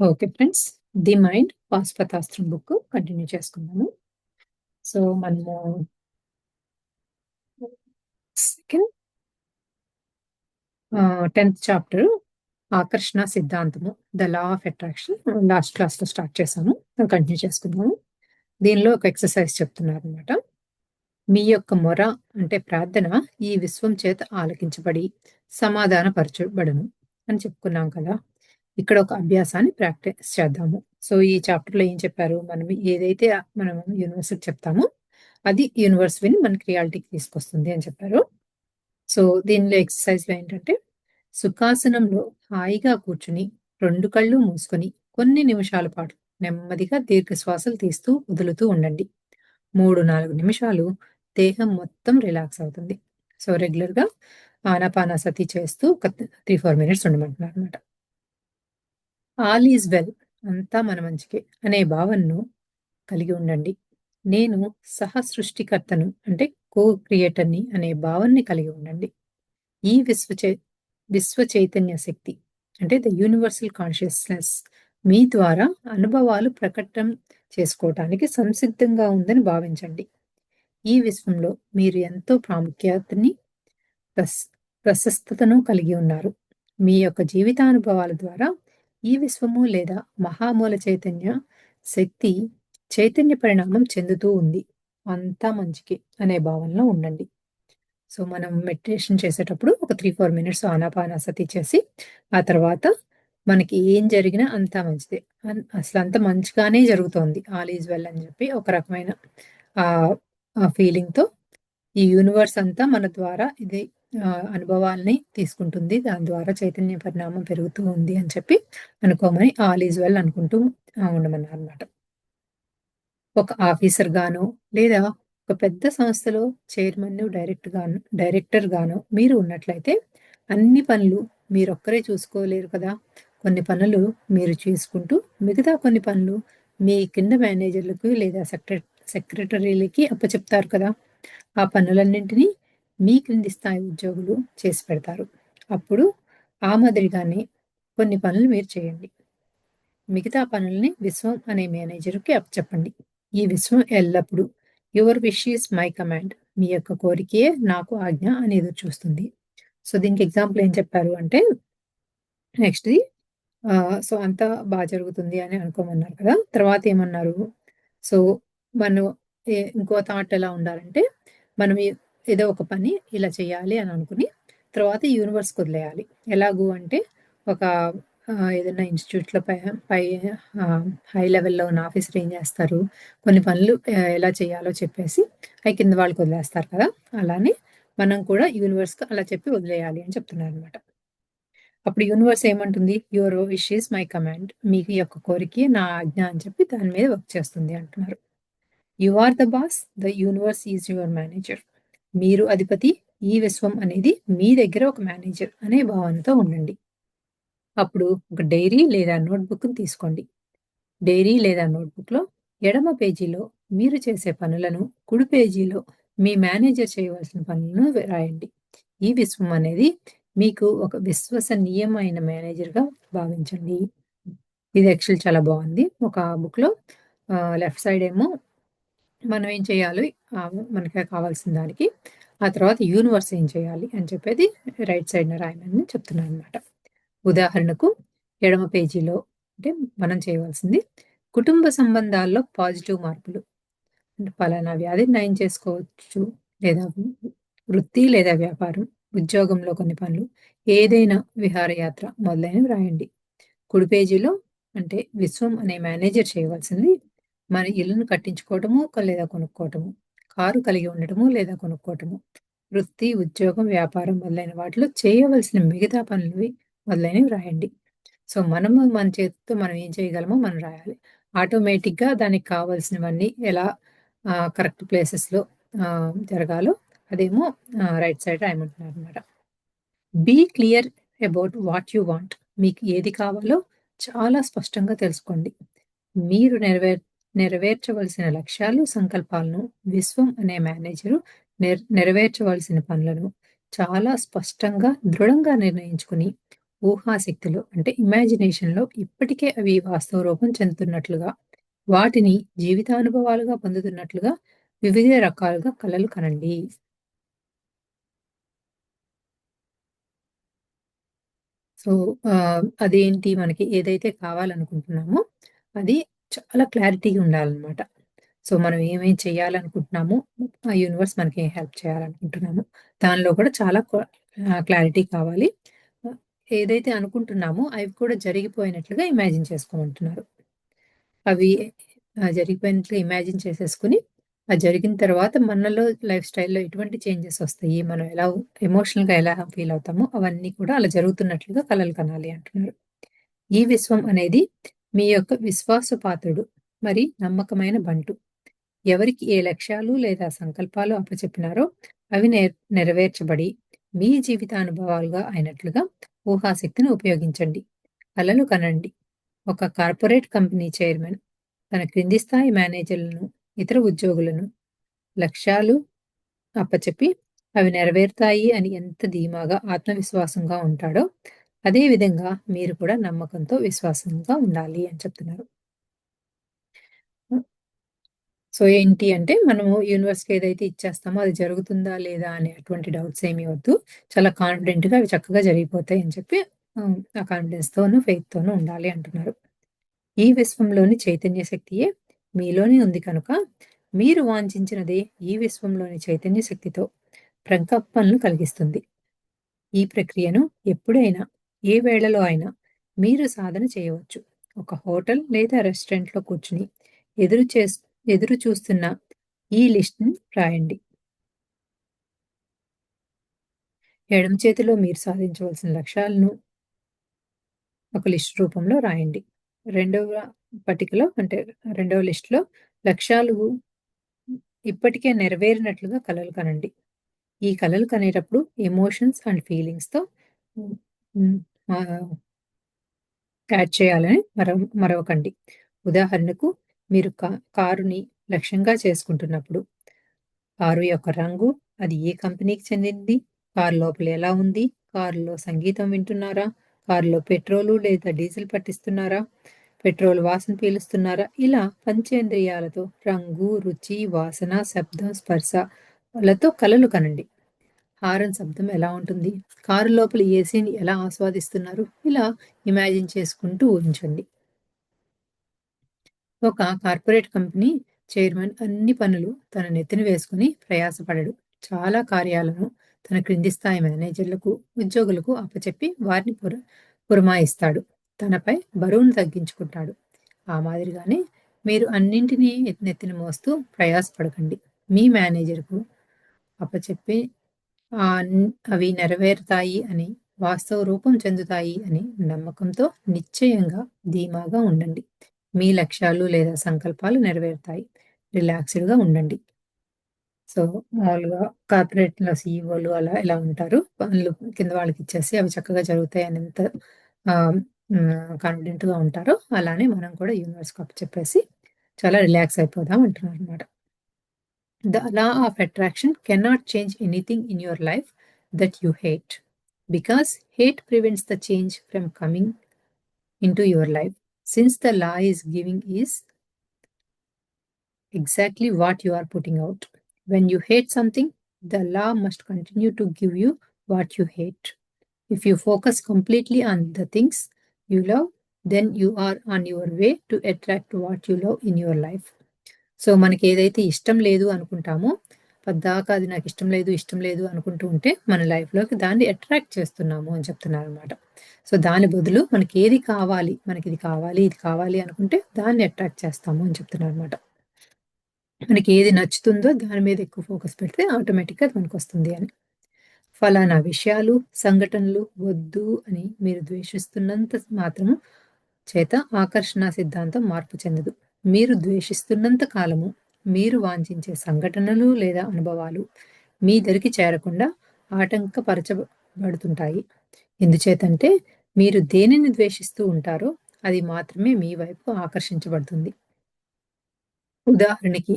Okay friends. 'The mind' పాశుపతాస్త్రం book continue చేసుకుందాము. So, మనము సెకండ్ 10థ్ చాప్టర్ 'ఆకర్షణ సిద్ధాంతము' 'the law of attraction' last క్లాస్‌లో స్టార్ట్ చేశాము. కంటిన్యూ చేసుకుందాము. దీనిలో ఒక ఎక్సర్సైజ్ చెప్తున్నారనమాట. మీ యొక్క మొర అంటే ప్రార్థన ఈ విశ్వం చేత ఆలకించబడి సమాధానపరచబడును అని చెప్పుకున్నాం కదా! ఇక్కడ ఒక అభ్యాసాన్ని ప్రాక్టీస్ చేద్దాము. సో, ఈ చాప్టర్‌లో ఏం చెప్పారు? మనం ఏదైతే మనం యూనివర్స్‌కి చెప్తామో, అది యూనివర్స్ విని మనకి రియాలిటీకి తీసుకొస్తుంది అని చెప్పారు. సో, దీనిలో ఎక్సర్సైజ్‌లో ఏంటంటే, సుఖాసనంలో హాయిగా కూర్చొని, 2 కళ్ళు మూసుకొని, కొన్ని నిమిషాల పాటు నెమ్మదిగా దీర్ఘ శ్వాసలు తీస్తూ, వదులుతూ ఉండండి. 3, 4 నిమిషాలు దేహం మొత్తం రిలాక్స్ అవుతుంది. సో, రెగ్యులర్‌గా ఆనాపానసతి చేస్తూ ఒక 3, 4 మినిట్స్ ఉండమంటున్నారనమాట. ఆల్ ఈజ్ వెల్, అంతా మన మంచికే అనే భావనను కలిగి ఉండండి. నేను సహ సృష్టికర్తను అంటే కో క్రియేటర్‌ని అనే భావనని కలిగి ఉండండి. ఈ విశ్వ చైతన్య శక్తి అంటే ద యూనివర్సల్ కాన్షియస్‌నెస్ మీ ద్వారా అనుభవాలు ప్రకటన చేసుకోవటానికి సంసిద్ధంగా ఉందని భావించండి. ఈ విశ్వంలో మీరు ఎంతో ప్రాముఖ్యతని, ప్రస్ ప్రశస్తతను కలిగి ఉన్నారు. మీ యొక్క జీవితానుభవాల ద్వారా ఈ విశ్వము లేదా మహామూల చైతన్య శక్తి చైతన్య పరిణామం చెందుతూ ఉంది. అంతా మంచికే అనే భావనలో ఉండండి. సో, మనం మెడిటేషన్ చేసేటప్పుడు ఒక 3, 4 మినిట్స్ ఆనాపానసతి చేసి, ఆ తర్వాత మనకి ఏం జరిగినా అంతా మంచిదే. అసలంతా మంచిగానే జరుగుతోంది. ఆల్ ఈజ్ వెల్ అని చెప్పి ఒక రకమైన ఆహ్, ఆ ఫీలింగ్‌తో ఈ యూనివర్స్ అంతా మన ద్వారా ఇది అనుభవాల్ని తీసుకుంటుంది. దాని ద్వారా చైతన్య పరిణామం పెరుగుతూ ఉంది అని చెప్పి అనుకోమని ఆల్ ఈజ్ వెల్ అనుకుంటూ ఉండమన్నారనమాట. ఒక ఆఫీసర్ గానో, లేదా ఒక పెద్ద సంస్థలో డైరెక్టర్ గానో మీరు ఉన్నట్లయితే అన్ని పనులు మీరొక్కరే చూసుకోలేరు కదా! కొన్ని పనులు మీరు చేసుకుంటూ, మిగతా కొన్ని పనులు మీ కింద మేనేజర్‌లకు లేదా సెక్రటరీలకి అప్పచెప్తారు కదా! ఆ పనులన్నింటినీ మీ క్రింది స్థాయి ఉద్యోగులు చేసి పెడతారు. అప్పుడు ఆ మాదిరిగానే కొన్ని పనులు మీరు చేయండి. మిగతా పనుల్ని విశ్వం అనే మేనేజర్‌కి అప్పచెప్పండి. ఈ విశ్వం ఎల్లప్పుడూ your wish is my command. మీ యొక్క కోరికే నాకు ఆజ్ఞ అని ఎదురు చూస్తుంది. సో, దీనికి ఎగ్జాంపుల్ ఏం చెప్పారు అంటే నెక్స్ట్‌ది సో, అంతా జరుగుతుంది అని అనుకోమన్నారు కదా! తర్వాత ఏమన్నారు? సో, మనం ఇంకో థాట్ ఎలా ఉండాలంటే, మనం ఏదో ఒక పని ఇలా చేయాలి అని అనుకుని, తర్వాత యూనివర్స్‌కి వదిలేయాలి. ఎలాగూ అంటే, ఒక ఏదైనా ఇన్‌స్టిట్యూట్‌లో పై పై హై లెవెల్‌లో ఉన్న ఆఫీసర్ ఏం చేస్తారు, కొన్ని పనులు ఎలా చేయాలో చెప్పేసి, అయి కింద వాళ్ళకి వదిలేస్తారు కదా! అలానే మనం కూడా యూనివర్స్‌కి అలా చెప్పి వదిలేయాలి అని చెప్తున్నారనమాట. అప్పుడు యూనివర్స్ ఏమంటుంది? Your wish is my command. మీ యొక్క కోరికే నా ఆజ్ఞ అని చెప్పి దాని మీద వర్క్ చేస్తుంది అంటున్నారు. You are the boss. The universe is your manager. మీరు అధిపతి. ఈ విశ్వం అనేది మీ దగ్గర ఒక మేనేజర్ అనే భావనతో ఉండండి. అప్పుడు ఒక డైరీ లేదా నోట్‌బుక్‌ని తీసుకోండి. డైరీ లేదా నోట్‌బుక్‌లో ఎడమ పేజీలో మీరు చేసే పనులను, కుడి పేజీలో మీ మేనేజర్ చేయవలసిన పనులను రాయండి. ఈ విశ్వం అనేది మీకు ఒక విశ్వసనీయమైన మేనేజర్‌గా భావించండి. ఇది యాక్చువల్లీ చాలా బావుంది. ఒక బుక్‌లో లెఫ్ట్ సైడ్ ఏమో మనం ఏం చేయాలి మనకి కావాల్సిన దానికి, ఆ తర్వాత యూనివర్స్ ఏం చేయాలి అని చెప్పేది రైట్ సైడ్‌న రాయమని చెప్తున్నారనమాట. ఉదాహరణకు ఎడమ పేజీలో అంటే మనం చేయవలసింది కుటుంబ సంబంధాల్లో పాజిటివ్ మార్పులు. అంటే పలానా వ్యాధిని నయం చేసుకోవచ్చు. లేదా వృత్తి లేదా వ్యాపారం, ఉద్యోగంలో కొన్ని పనులు, ఏదైనా విహారయాత్ర మొదలైనవి రాయండి. కుడి పేజీలో అంటే విశ్వం అనే మేనేజర్ చేయవలసింది మన ఇల్లును కట్టించుకోవటము లేదా కొనుక్కోవటము, కారు కలిగి ఉండటము లేదా కొనుక్కోవటము, వృత్తి, ఉద్యోగం, వ్యాపారం మొదలైన వాటిలో చేయవలసిన మిగతా పనులవి మొదలైనవి రాయండి. సో, మనము మన చేతితో మనం ఏం చేయగలమో మనం రాయాలి. ఆటోమేటిక్‌గా దానికి కావాల్సినవన్నీ ఎలా కరెక్ట్ ప్లేసెస్‌లో జరగాలో అదేమో రైట్ సైడ్ రాయమంటున్నారనమాట. Be clear about what you want. మీకు ఏది కావాలో చాలా స్పష్టంగా తెలుసుకోండి. మీరు నెరవేర్చవలసిన లక్ష్యాలు, సంకల్పాలను విశ్వం అనే మేనేజరు నెరవేర్చవలసిన పనులను చాలా స్పష్టంగా, దృఢంగా నిర్ణయించుకుని, ఊహాశక్తిలో అంటే ఇమాజినేషన్‌లో ఇప్పటికే అవి వాస్తవ రూపం చెందుతున్నట్లుగా, వాటిని జీవితానుభవాలుగా పొందుతున్నట్లుగా వివిధ రకాలుగా కలలు కనండి. సో, అదేంటి మనకి ఏదైతే కావాలనుకుంటున్నామో అది చాలా క్లారిటీగా ఉండాలనమాట. సో, మనం ఏమేం చేయాలనుకుంటున్నామో, ఆ యూనివర్స్ మనకి ఏం హెల్ప్ చేయాలనుకుంటున్నామో, దానిలో కూడా చాలా క్లారిటీ కావాలి. ఆహ్, ఏదైతే అనుకుంటున్నామో అవి కూడా జరిగిపోయినట్లుగా ఇమాజిన్ చేసుకోమంటున్నారు. అవి జరిగిపోయినట్లు ఇమాజిన్ చేసేసుకొని, అది జరిగిన తర్వాత మనలో లైఫ్ స్టైల్‌లో ఎటువంటి చేంజెస్ ఒస్తాయి, మనం ఎలా ఎమోషనల్‌గా ఎలా ఫీల్ అవుతామో అవన్నీ కూడా అలా జరుగుతున్నట్లుగా కలలు కనాలి అంటున్నారు. ఈ విశ్వం అనేది మీ యొక్క విశ్వాసపాత్రుడు, మరి నమ్మకమైన బంటు. ఎవరికి ఏ లక్ష్యాలు లేదా సంకల్పాలు అప్పచెప్పినారో అవి నెరవేర్చబడి మీ జీవితానుభవాలుగా అయినట్లుగా ఊహాశక్తిని ఉపయోగించండి. కలలు కనండి. ఒక కార్పొరేట్ కంపెనీ చైర్మన్ తన క్రింది స్థాయి మేనేజర్లను, ఇతర ఉద్యోగులను లక్ష్యాలు అప్పచెప్పి అవి నెరవేరుతాయి అని ఎంత ధీమాగా, ఆత్మవిశ్వాసంగా ఉంటాడో, అదే విధంగా మీరు కూడా నమ్మకంతో, విశ్వాసంగా ఉండాలి అని చెప్తున్నారు. సో, ఏంటి అంటే మనము యూనివర్స్‌కి ఏదైతే ఇచ్చేస్తామో అది జరుగుతుందా లేదా అనేటువంటి డౌట్స్ ఏమి వద్దు. చాలా కాన్ఫిడెంట్‌గా అవి చక్కగా జరిగిపోతాయి అని చెప్పి ఆ కాన్ఫిడెన్స్‌తోను, ఫెయిత్‌తోను ఉండాలి అంటున్నారు. ఈ విశ్వంలోని చైతన్య శక్తియే మీలోనే ఉంది కనుక, మీరు వాంఛించినదే ఈ విశ్వంలోని చైతన్య శక్తితో ప్రకంపనలు కలిగిస్తుంది. ఈ ప్రక్రియను ఎప్పుడైనా, ఏ వేళలో అయినా మీరు సాధన చేయవచ్చు. ఒక హోటల్ లేదా రెస్టారెంట్‌లో కూర్చొని ఎదురు చేస్ ఎదురు చూస్తున్న ఈ లిస్ట్‌ని రాయండి. ఎడమ చేతిలో మీరు సాధించవలసిన లక్ష్యాలను ఒక లిస్ట్ రూపంలో రాయండి. రెండవ పట్టికలో అంటే రెండవ లిస్ట్‌లో లక్ష్యాలు ఇప్పటికే నెరవేరినట్లుగా కలలు కనండి. ఈ కలలు కనేటప్పుడు ఎమోషన్స్ అండ్ ఫీలింగ్స్‌తో హ్మ్. హ్మ్. ఆహ్, యాడ్ చేయాలని మరవకండి. ఉదాహరణకు మీరు కారుని లక్ష్యంగా చేసుకుంటున్నప్పుడు, కారు యొక్క రంగు, అది ఏ కంపెనీకి చెందింది, కారు లోపల ఎలా ఉంది, కారులో సంగీతం వింటున్నారా, కారులో పెట్రోలు లేదా డీజిల్ పట్టిస్తున్నారా, పెట్రోల్ వాసన పీలుస్తున్నారా, ఇలా పంచేంద్రియాలతో రంగు, రుచి, వాసన, శబ్దం, స్పర్శలతో కలలు కనండి. హారన్ శబ్దం ఎలా ఉంటుంది? కారు లోపల ఏసీని ఎలా ఆస్వాదిస్తున్నారు? ఇలా ఇమాజిన్ చేసుకుంటూ ఊహించండి. ఒక కార్పొరేట్ కంపెనీ చైర్మన్ అన్ని పనులు తన నెత్తిన వేసుకుని ప్రయాసపడడు. చాలా కార్యాలను తన క్రింది స్థాయి మేనేజర్లకు, ఉద్యోగులకు అప్పచెప్పి వారిని పురమాయిస్తాడు. తనపై బరువును తగ్గించుకుంటాడు. ఆ మాదిరిగానే మీరు అన్నింటినీ నెత్తిన మోస్తూ ప్రయాసపడకండి. మీ మేనేజర్‌కు అప్పచెప్పి అవి నెరవేరుతాయి అని, వాస్తవ రూపం చెందుతాయి అని నమ్మకంతో నిశ్చయంగా, ధీమాగా ఉండండి. మీ లక్ష్యాలు లేదా సంకల్పాలు నెరవేరుతాయి. రిలాక్స్‌డ్‌గా ఉండండి. సో, మామూలుగా కార్పొరేట్‌లో సీఈఓలు అలా ఇలా ఉంటారు. పనులు కింద వాళ్ళకిచ్చేసి అవి చక్కగా జరుగుతాయని ఎంత ఆహ్, కాన్ఫిడెంట్‌గా ఉంటారో, అలానే మనం కూడా యూనివర్స్‌కి అప్పచెప్పేసి చాలా రిలాక్స్ అయిపోదాం అంటున్నారనమాట. The law of attraction cannot change anything in your life that you hate because hate prevents the change from coming into your life. Since the law is giving is exactly what you are putting out. When you hate something, the law must continue to give you what you hate. If you focus completely on the things you love, then you are on your way to attract what you love in your life. So, మనకేదైతే ఇష్టం లేదు అనుకుంటామో, పద్దాక అది నాకిష్టం లేదు, ఇష్టం లేదు అనుకుంటూ ఉంటే, మన లైఫ్‌లోకి దాన్ని అట్రాక్ట్ చేస్తున్నాము అని చెప్తున్నారనమాట. సో, దాని బదులు మనకేది కావాలి, మనకిది కావాలి, ఇది కావాలి అనుకుంటే దాన్ని అట్రాక్ట్ చేస్తాము అని చెప్తున్నారనమాట. మనకేది నచ్చుతుందో దాని మీద ఎక్కువ ఫోకస్ పెడితే ఆటోమేటిక్‌గా అది మనకొస్తుంది అని. ఫలానా విషయాలు, సంఘటనలు వద్దు అని మీరు ద్వేషిస్తున్నంత మాత్రం చేత ఆకర్షణ సిద్ధాంతం మార్పు చెందదు. మీరు ద్వేషిస్తున్నంత కాలము మీరు వాంఛించే సంఘటనలు లేదా అనుభవాలు మీ దరికి చేరకుండా ఆటంకపరచబడుతుంటాయి. ఎందుచేతంటే మీరు దేనిని ద్వేషిస్తూ ఉంటారో అది మాత్రమే మీ వైపు ఆకర్షించబడుతుంది. ఉదాహరణకి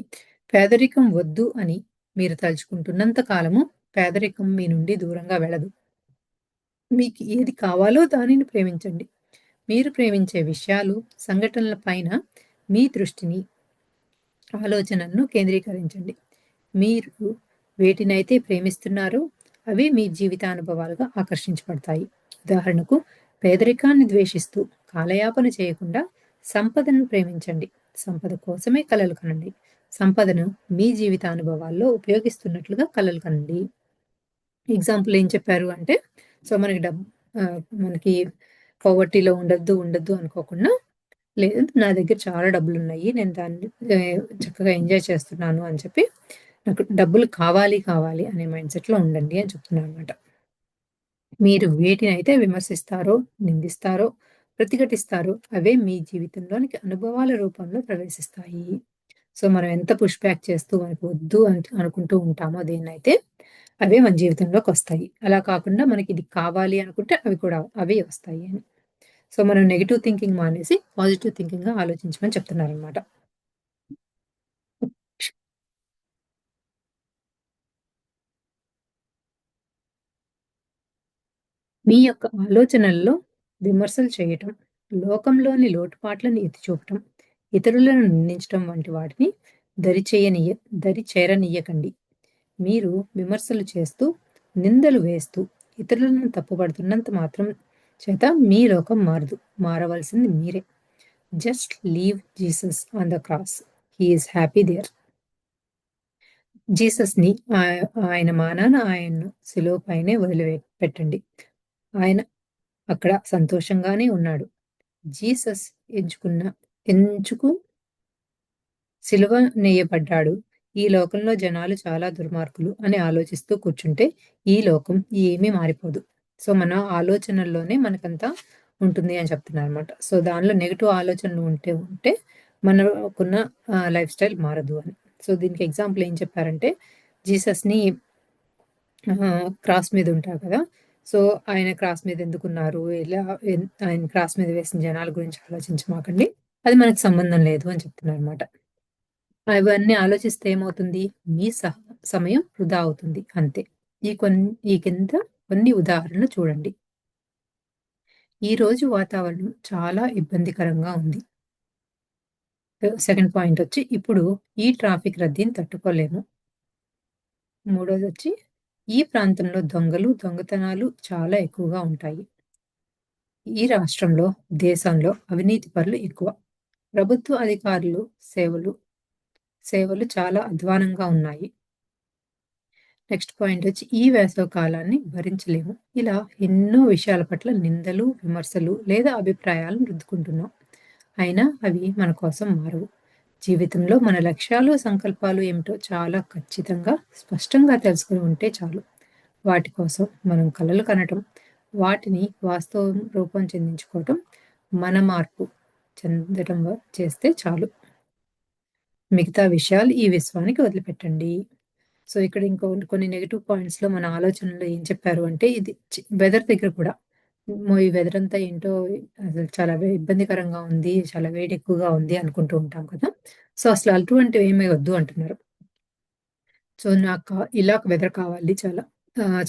పేదరికం వద్దు అని మీరు తలుచుకుంటున్నంత కాలము పేదరికం మీ నుండి దూరంగా వెళ్ళదు. మీకు ఏది కావాలో దానిని ప్రేమించండి. మీరు ప్రేమించే విషయాలు, సంఘటనల పైన మీ దృష్టిని, ఆలోచనలను కేంద్రీకరించండి. మీరు వేటినైతే ప్రేమిస్తున్నారో అవి మీ జీవితానుభవాలుగా ఆకర్షించబడతాయి. ఉదాహరణకు, పేదరికాన్ని ద్వేషిస్తూ కాలయాపన చేయకుండా సంపదను ప్రేమించండి. సంపద కోసమే కలలు కనండి. సంపదను మీ జీవితానుభవాల్లో ఉపయోగిస్తున్నట్లుగా కలలు కనండి. ఎగ్జాంపుల్ ఏం చెప్పారు అంటే, సో మనకి పోవర్టీలో ఉండొద్దు అనుకోకుండా, లేదు నా దగ్గర చాలా డబ్బులున్నాయి. నేను దాన్ని చక్కగా ఎంజాయ్ చేస్తున్నాను అని చెప్పి, నాకు డబ్బులు కావాలి అనే మైండ్‌సెట్‌లో ఉండండి అని చెప్తున్నాననమాట. మీరు వేటినైతే విమర్శిస్తారో, నిందిస్తారో, ప్రతిఘటిస్తారో అవే మీ జీవితంలోనికి అనుభవాల రూపంలో ప్రవేశిస్తాయి. సో, మనం ఎంత పుష్ బ్యాక్ చేస్తూ మనకు వద్దు అనుకుంటూ ఉంటామో దేన్నైతే, అవే మన జీవితంలోకొస్తాయి. అలా కాకుండా మనకిది కావాలి అనుకుంటే అవి కూడా అవే వస్తాయి అని. సో, మనం నెగెటివ్ థింకింగ్ మానేసి పాజిటివ్ థింకింగ్‌గా ఆలోచించమని చెప్తున్నారనమాట. మీ యొక్క ఆలోచనల్లో విమర్శలు చేయటం, లోకంలోని లోటుపాట్లను ఎత్తి చూపటం, ఇతరులను నిందించటం వంటి వాటిని దరి చేయనీయ దరి చేరనీయకండి. మీరు విమర్శలు చేస్తూ, నిందలు వేస్తూ, ఇతరులను తప్పుపడుతున్నంత మాత్రం చేత మీ లోకం మారదు. మారవలసింది మీరే. Just leave Jesus on the cross. He is happy there. జీసస్‌ని ఆయన మానాన ఆయన్ను శిలువ పైనే పెట్టండి. ఆయన అక్కడ సంతోషంగానే ఉన్నాడు. జీసస్ ఎంచుకున్న ఎంచుకు సిలువ నేయబడ్డాడు. ఈ లోకంలో జనాలు చాలా దుర్మార్గులు అని ఆలోచిస్తూ కూర్చుంటే, ఈ లోకం ఏమీ మారిపోదు. సో, మన ఆలోచనల్లోనే మనకంతా ఉంటుంది అని చెప్తున్నారనమాట. సో, దానిలో నెగెటివ్ ఆలోచనలు ఉంటే మనకున్న లైఫ్ స్టైల్ మారదు అని. సో, దీనికి ఎగ్జాంపుల్ ఏం చెప్పారంటే, జీసస్‌ని క్రాస్ మీద ఉంటారు కదా! సో, ఆయన క్రాస్ మీద ఎందుకున్నారు? ఆయన క్రాస్ మీద వేసిన జనాల గురించి ఆలోచించమాకండి. అది మనకు సంబంధం లేదు అని చెప్తున్నారనమాట. అవన్నీ ఆలోచిస్తే ఏమవుతుంది? మీ సమయం వృధా అవుతుంది అంతే. ఈ కింద కొన్ని ఉదాహరణలు చూడండి. ఈ రోజు వాతావరణం చాలా ఇబ్బందికరంగా ఉంది. సెకండ్ పాయింటొచ్చి ఇప్పుడు ఈ ట్రాఫిక్ రద్దీని తట్టుకోలేము. మూడోదొచ్చి ఈ ప్రాంతంలో దొంగలు, దొంగతనాలు చాలా ఎక్కువగా ఉంటాయి. ఈ రాష్ట్రంలో, దేశంలో అవినీతి పరులు ఎక్కువ. ప్రభుత్వ అధికారులు సేవలు చాలా అధ్వానంగా ఉన్నాయి. నెక్స్ట్ పాయింటొచ్చి ఈ వేసవి కాలాన్ని భరించలేము. ఇలా ఎన్నో విషయాల పట్ల నిందలు, విమర్శలు లేదా అభిప్రాయాలను రుద్దుకుంటున్నాం. అయినా అవి మన కోసం మారవు. జీవితంలో మన లక్ష్యాలు, సంకల్పాలు ఏమిటో చాలా ఖచ్చితంగా, స్పష్టంగా తెలుసుకొని ఉంటే చాలు. వాటి కోసం మనం కలలు కనటం, వాటిని వాస్తవం రూపం చెందించుకోవటం, మన మార్పు చెందటం చేస్తే చాలు. మిగతా విషయాలు ఈ విశ్వానికి వదిలిపెట్టండి. సో, ఇక్కడ కొన్ని నెగెటివ్ పాయింట్స్‌లో మన ఆలోచనలో ఏం చెప్పారు అంటే, ఇది వెదర్ దగ్గర కూడా, అమ్మో! ఈ వెదర్ అంతా ఏంటో అసలు చాలా ఇబ్బందికరంగా ఉంది. చాలా వేడి ఎక్కువగా ఉంది అనుకుంటూ ఉంటాం కదా! సో, అసలు అటువంటివి ఏమి వద్దు అంటున్నారు. సో, ఇలా వెదర్ కావాలి చాలా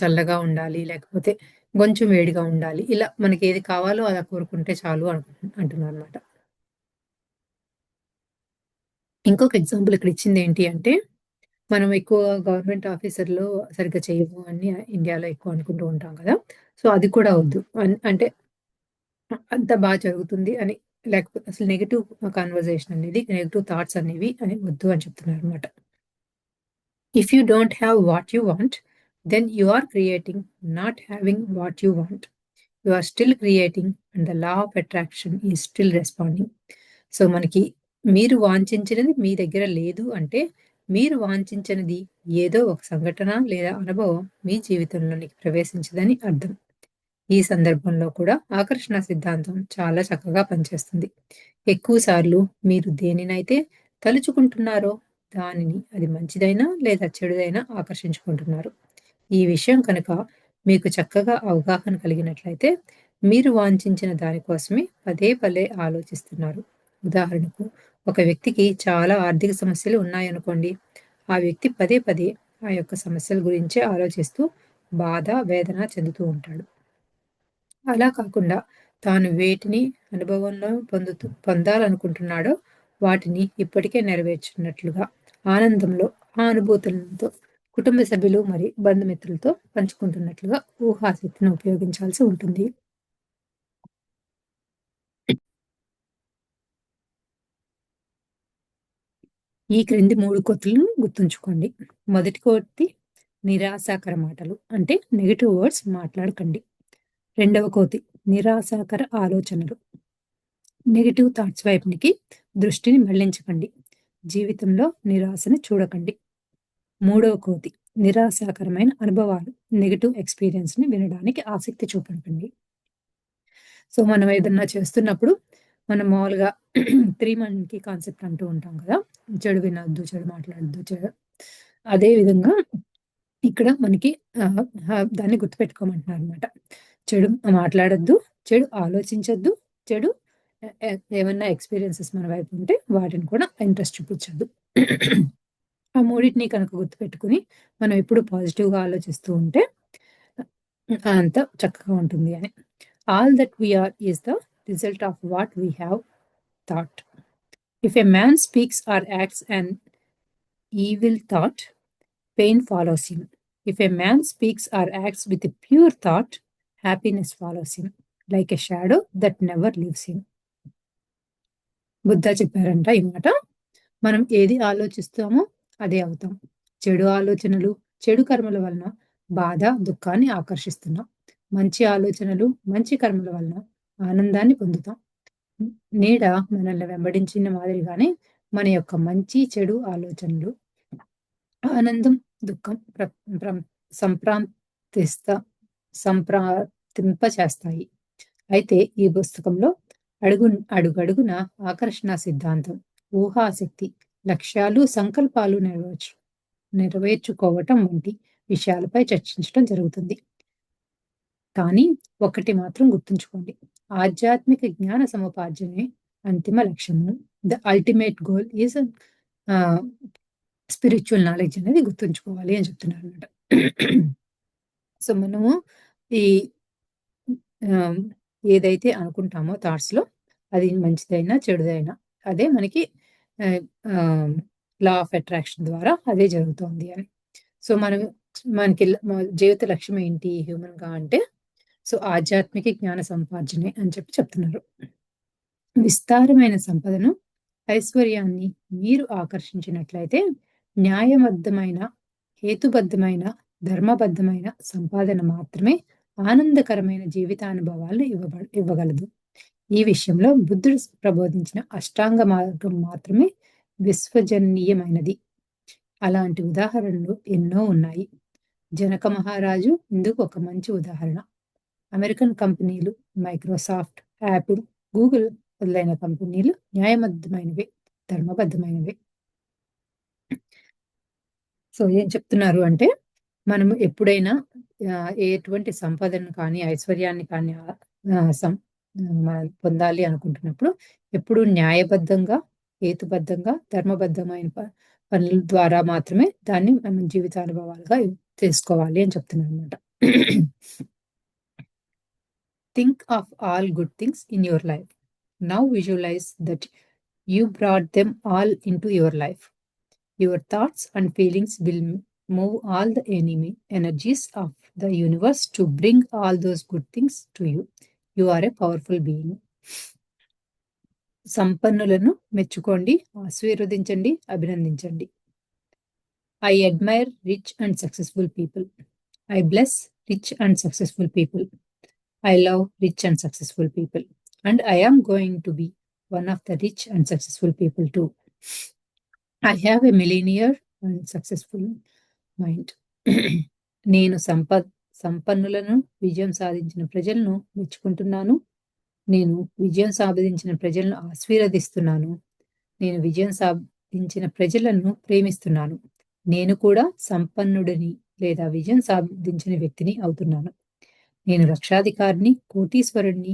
చల్లగా ఉండాలి. లేకపోతే కొంచెం వేడిగా ఉండాలి. ఇలా మనకేది కావాలో అలా కోరుకుంటే చాలు అంటున్నారన్నమాట. ఇంకొక ఎగ్జాంపుల్ ఇక్కడ ఇచ్చిందేంటి అంటే, మనం ఎక్కువ గవర్నమెంట్ ఆఫీసర్‌లో సరిగ్గా చేయము అని ఇండియాలో ఎక్కువ అనుకుంటూ ఉంటాం కదా! సో, అది కూడా వద్దు. అంటే అంతా జరుగుతుంది అని, లేకపోతే అసలు నెగెటివ్ కన్వర్జేషన్ అనేది, నెగెటివ్ థాట్స్ అనేవి వద్దు అని చెప్తున్నారన్నమాట. If you don't have what you want, then you are creating not having what you want. You are still creating and the law of attraction is still responding. So, మనకి మీరు వాంఛించినది మీ దగ్గర లేదు అంటే, మీరు వాంఛించినది ఏదో ఒక సంఘటన లేదా అనుభవం మీ జీవితంలోనికి ప్రవేశించదని అర్థం. ఈ సందర్భంలో కూడా ఆకర్షణ సిద్ధాంతం చాలా చక్కగా పనిచేస్తుంది. ఎక్కువ సార్లు మీరు దేనినైతే తలుచుకుంటున్నారో దానిని, అది మంచిదైనా లేదా చెడుదైనా ఆకర్షించుకుంటున్నారు. ఈ విషయం కనుక మీకు చక్కగా అవగాహన కలిగినట్లయితే, మీరు వాంఛించిన దాని కోసమే పదే ఆలోచిస్తున్నారు. ఉదాహరణకు, ఒక వ్యక్తికి చాలా ఆర్థిక సమస్యలు ఉన్నాయనుకోండి. ఆ వ్యక్తి పదే ఆ యొక్క సమస్యల గురించే ఆలోచిస్తూ బాధ, వేదన చెందుతూ ఉంటాడు. అలా కాకుండా తాను వేటిని అనుభవంలో పొందాలనుకుంటున్నాడో వాటిని ఇప్పటికే నెరవేర్చున్నట్లుగా ఆనందంలో ఆ అనుభూతులతో కుటుంబ సభ్యులు మరియు బంధుమిత్రులతో పంచుకుంటున్నట్లుగా ఊహాశక్తిని ఉపయోగించాల్సి ఉంటుంది. ఈ క్రింది 3 కోతులను గుర్తుంచుకోండి. మొదటి కోతి నిరాశాకర మాటలు అంటే నెగెటివ్ వర్డ్స్ మాట్లాడకండి. రెండవ కోతి నిరాశాకర ఆలోచనలు. నెగెటివ్ థాట్స్ వైపునికి దృష్టిని మళ్లించకండి. జీవితంలో నిరాశని చూడకండి. మూడవ కోతి నిరాశాకరమైన అనుభవాలు. నెగెటివ్ ఎక్స్‌పీరియన్స్‌ని వినడానికి ఆసక్తి చూపకండి. సో, మనం ఏదన్నా చేస్తున్నప్పుడు మనం మామూలుగా 3 మంకీ కాన్సెప్ట్ అంటూ ఉంటాం కదా! చెడు వినొద్దు, చెడు మాట్లాడొద్దు, అదే విధంగా ఇక్కడ మనకి ఆహ్, దాన్ని గుర్తుపెట్టుకోమంటున్నారనమాట. చెడు మాట్లాడొద్దు, చెడు ఆలోచించొద్దు, చెడు ఏమన్నా ఎక్స్‌పీరియన్సెస్ మన వైపు ఉంటే వాటిని కూడా ఇంట్రెస్ట్ చూపించొద్దు. ఆ మూడిటిని కనుక గుర్తుపెట్టుకొని మనం ఎప్పుడు పాజిటివ్‌గా ఆలోచిస్తూ ఉంటే అంతా చక్కగా ఉంటుంది అని. All that we are is the result of what we have thought. If a man speaks or acts an evil thought, pain follows him. If a man speaks or acts with a pure thought, happiness follows him, like a shadow that never leaves him. Buddha చెప్పారంట ఈ మాట. మనం ఏది ఆలోచిస్తామో అదే అవుతాం. చెడు ఆలోచనలు, చెడు కర్మల వలన బాధ, దుఃఖాన్ని ఆకర్షిస్తున్నాం. మంచి ఆలోచనలు, మంచి కర్మల వలన ఆనందాన్ని పొందుతాం. నీడ మనల్ని వెంబడించిన మాదిరిగానే మన యొక్క మంచి, చెడు ఆలోచనలు ఆనందం, దుఃఖం సంప్రాంతిస్త సంప్రాప్తింపచేస్తాయి. అయితే ఈ పుస్తకంలో అడుగడుగున ఆకర్షణ సిద్ధాంతం, ఊహాశక్తి, లక్ష్యాలు, సంకల్పాలు నెరవేర్చుకోవటం వంటి విషయాలపై చర్చించడం జరుగుతుంది. కానీ ఒకటి మాత్రం గుర్తుంచుకోండి. ఆధ్యాత్మిక జ్ఞాన సముపార్జనే అంతిమ లక్ష్యము. The ultimate goal is spiritual knowledge అనేది గుర్తుంచుకోవాలి అని చెప్తున్నారనమాట. సో, మనము ఈ ఆహ్, ఏదైతే అనుకుంటామో థాట్స్‌లో అది మంచిదైనా, చెడుదైనా అదే మనకి ఆహ్, ఆహ్, లా ఆఫ్ అట్రాక్షన్ ద్వారా అదే జరుగుతోంది అని. సో, మనకి జీవిత లక్ష్యం ఏంటి హ్యూమన్‌గా అంటే, సో, ఆధ్యాత్మిక జ్ఞాన సముపార్జనే అని చెప్తున్నారు. విస్తారమైన సంపదను, ఐశ్వర్యాన్ని మీరు ఆకర్షించినట్లయితే న్యాయబద్ధమైన, హేతుబద్ధమైన, ధర్మబద్ధమైన సంపాదన మాత్రమే ఆనందకరమైన జీవితానుభవాలను ఇవ్వగలదు. ఈ విషయంలో బుద్ధుడు ప్రబోధించిన అష్టాంగ మార్గం మాత్రమే విశ్వజనీయమైనది. అలాంటి ఉదాహరణలు ఎన్నో ఉన్నాయి. జనక మహారాజు ఇందుకు ఒక మంచి ఉదాహరణ. అమెరికన్ కంపెనీలు మైక్రోసాఫ్ట్, యాపిల్, గూగుల్ మొదలైన కంపెనీలు న్యాయబద్ధమైనవే, ధర్మబద్ధమైనవే. సో, ఏం చెప్తున్నారు అంటే, మనము ఎప్పుడైనా ఎటువంటి సంపదను కానీ, ఐశ్వర్యాన్ని కానీ మనం పొందాలి అనుకుంటున్నప్పుడు ఎప్పుడూ న్యాయబద్ధంగా, హేతుబద్ధంగా, ధర్మబద్ధమైన పనుల ద్వారా మాత్రమే దాన్ని మనం జీవితానుభవాలుగా తీసుకోవాలి అని చెప్తున్నారనమాట. Think of all good things in your life. Now visualize that you brought them all into your life. Your thoughts and feelings will move all the energies of the universe to bring all those good things to you. You are a powerful being. సంపన్నులను మెచ్చుకోండి, ఆశీర్వదించండి, అభినందించండి. I admire rich and successful people. I bless rich and successful people. I love rich and successful people. And I am going to be one of the rich and successful people too. I have a millionaire and successful mind. నేను సంపన్నులను, విజయం సాధించిన ప్రజలను మెచ్చుకుంటున్నాను. నేను విజయం సాధించిన ప్రజలను ఆశీర్వదిస్తున్నాను. నేను విజయం సాధించిన ప్రజలను ప్రేమిస్తున్నాను. నేను కూడా సంపన్నుడిని లేదా విజయం సాధించిన వ్యక్తిని అవుతున్నాను. నేను లక్షాధికారిని, కోటీశ్వరుడిని,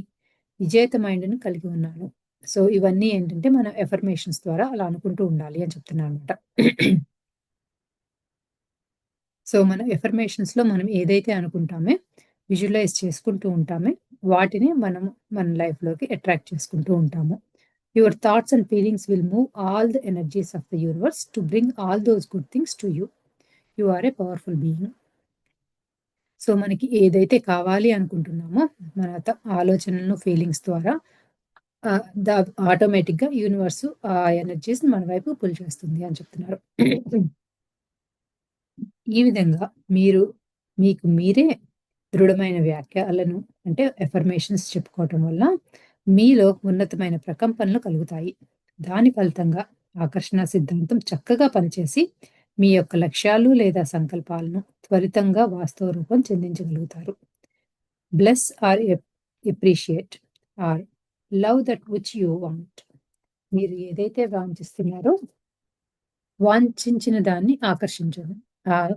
విజేత మైండ్‌ని కలిగి ఉన్నాను. సో, ఇవన్నీ ఏంటంటే మనం ఎఫర్మేషన్స్ ద్వారా అలా అనుకుంటూ ఉండాలి అని చెప్తున్నాననమాట. సో, మన ఎఫర్మేషన్స్‌లో మనం ఏదైతే అనుకుంటామో, విజువలైజ్ చేసుకుంటూ ఉంటామో, వాటిని మనం మన లైఫ్‌లోకి అట్రాక్ట్ చేసుకుంటూ ఉంటాము. Your thoughts and feelings will move all the energies of the universe to bring all those good things to you. You are a powerful being. So, మనకి ఏదైతే కావాలి అనుకుంటున్నామో మన ఆలోచనలను, ఫీలింగ్స్ ద్వారా ఆటోమేటిక్‌గా యూనివర్సు ఆ ఎనర్జీస్‌ని మన వైపు పుల్ చేస్తుంది అని చెప్తున్నారు. ఈ విధంగా మీరు మీకు మీరే దృఢమైన వ్యాఖ్యలను అంటే ఎఫర్మేషన్స్ చెప్పుకోవటం వల్ల మీలో ఉన్నతమైన ప్రకంపనలు కలుగుతాయి. దాని ఫలితంగా ఆకర్షణ సిద్ధాంతం చక్కగా పనిచేసి మీ యొక్క లక్ష్యాలు లేదా సంకల్పాలను త్వరితంగా వాస్తవ రూపం చెందించగలుగుతారు. Bless or appreciate or love that which you want. మీరు ఏదైతే వాంఛిస్తున్నారో వాంఛించిన దాన్ని ఆకర్షించండి. ఆహ్,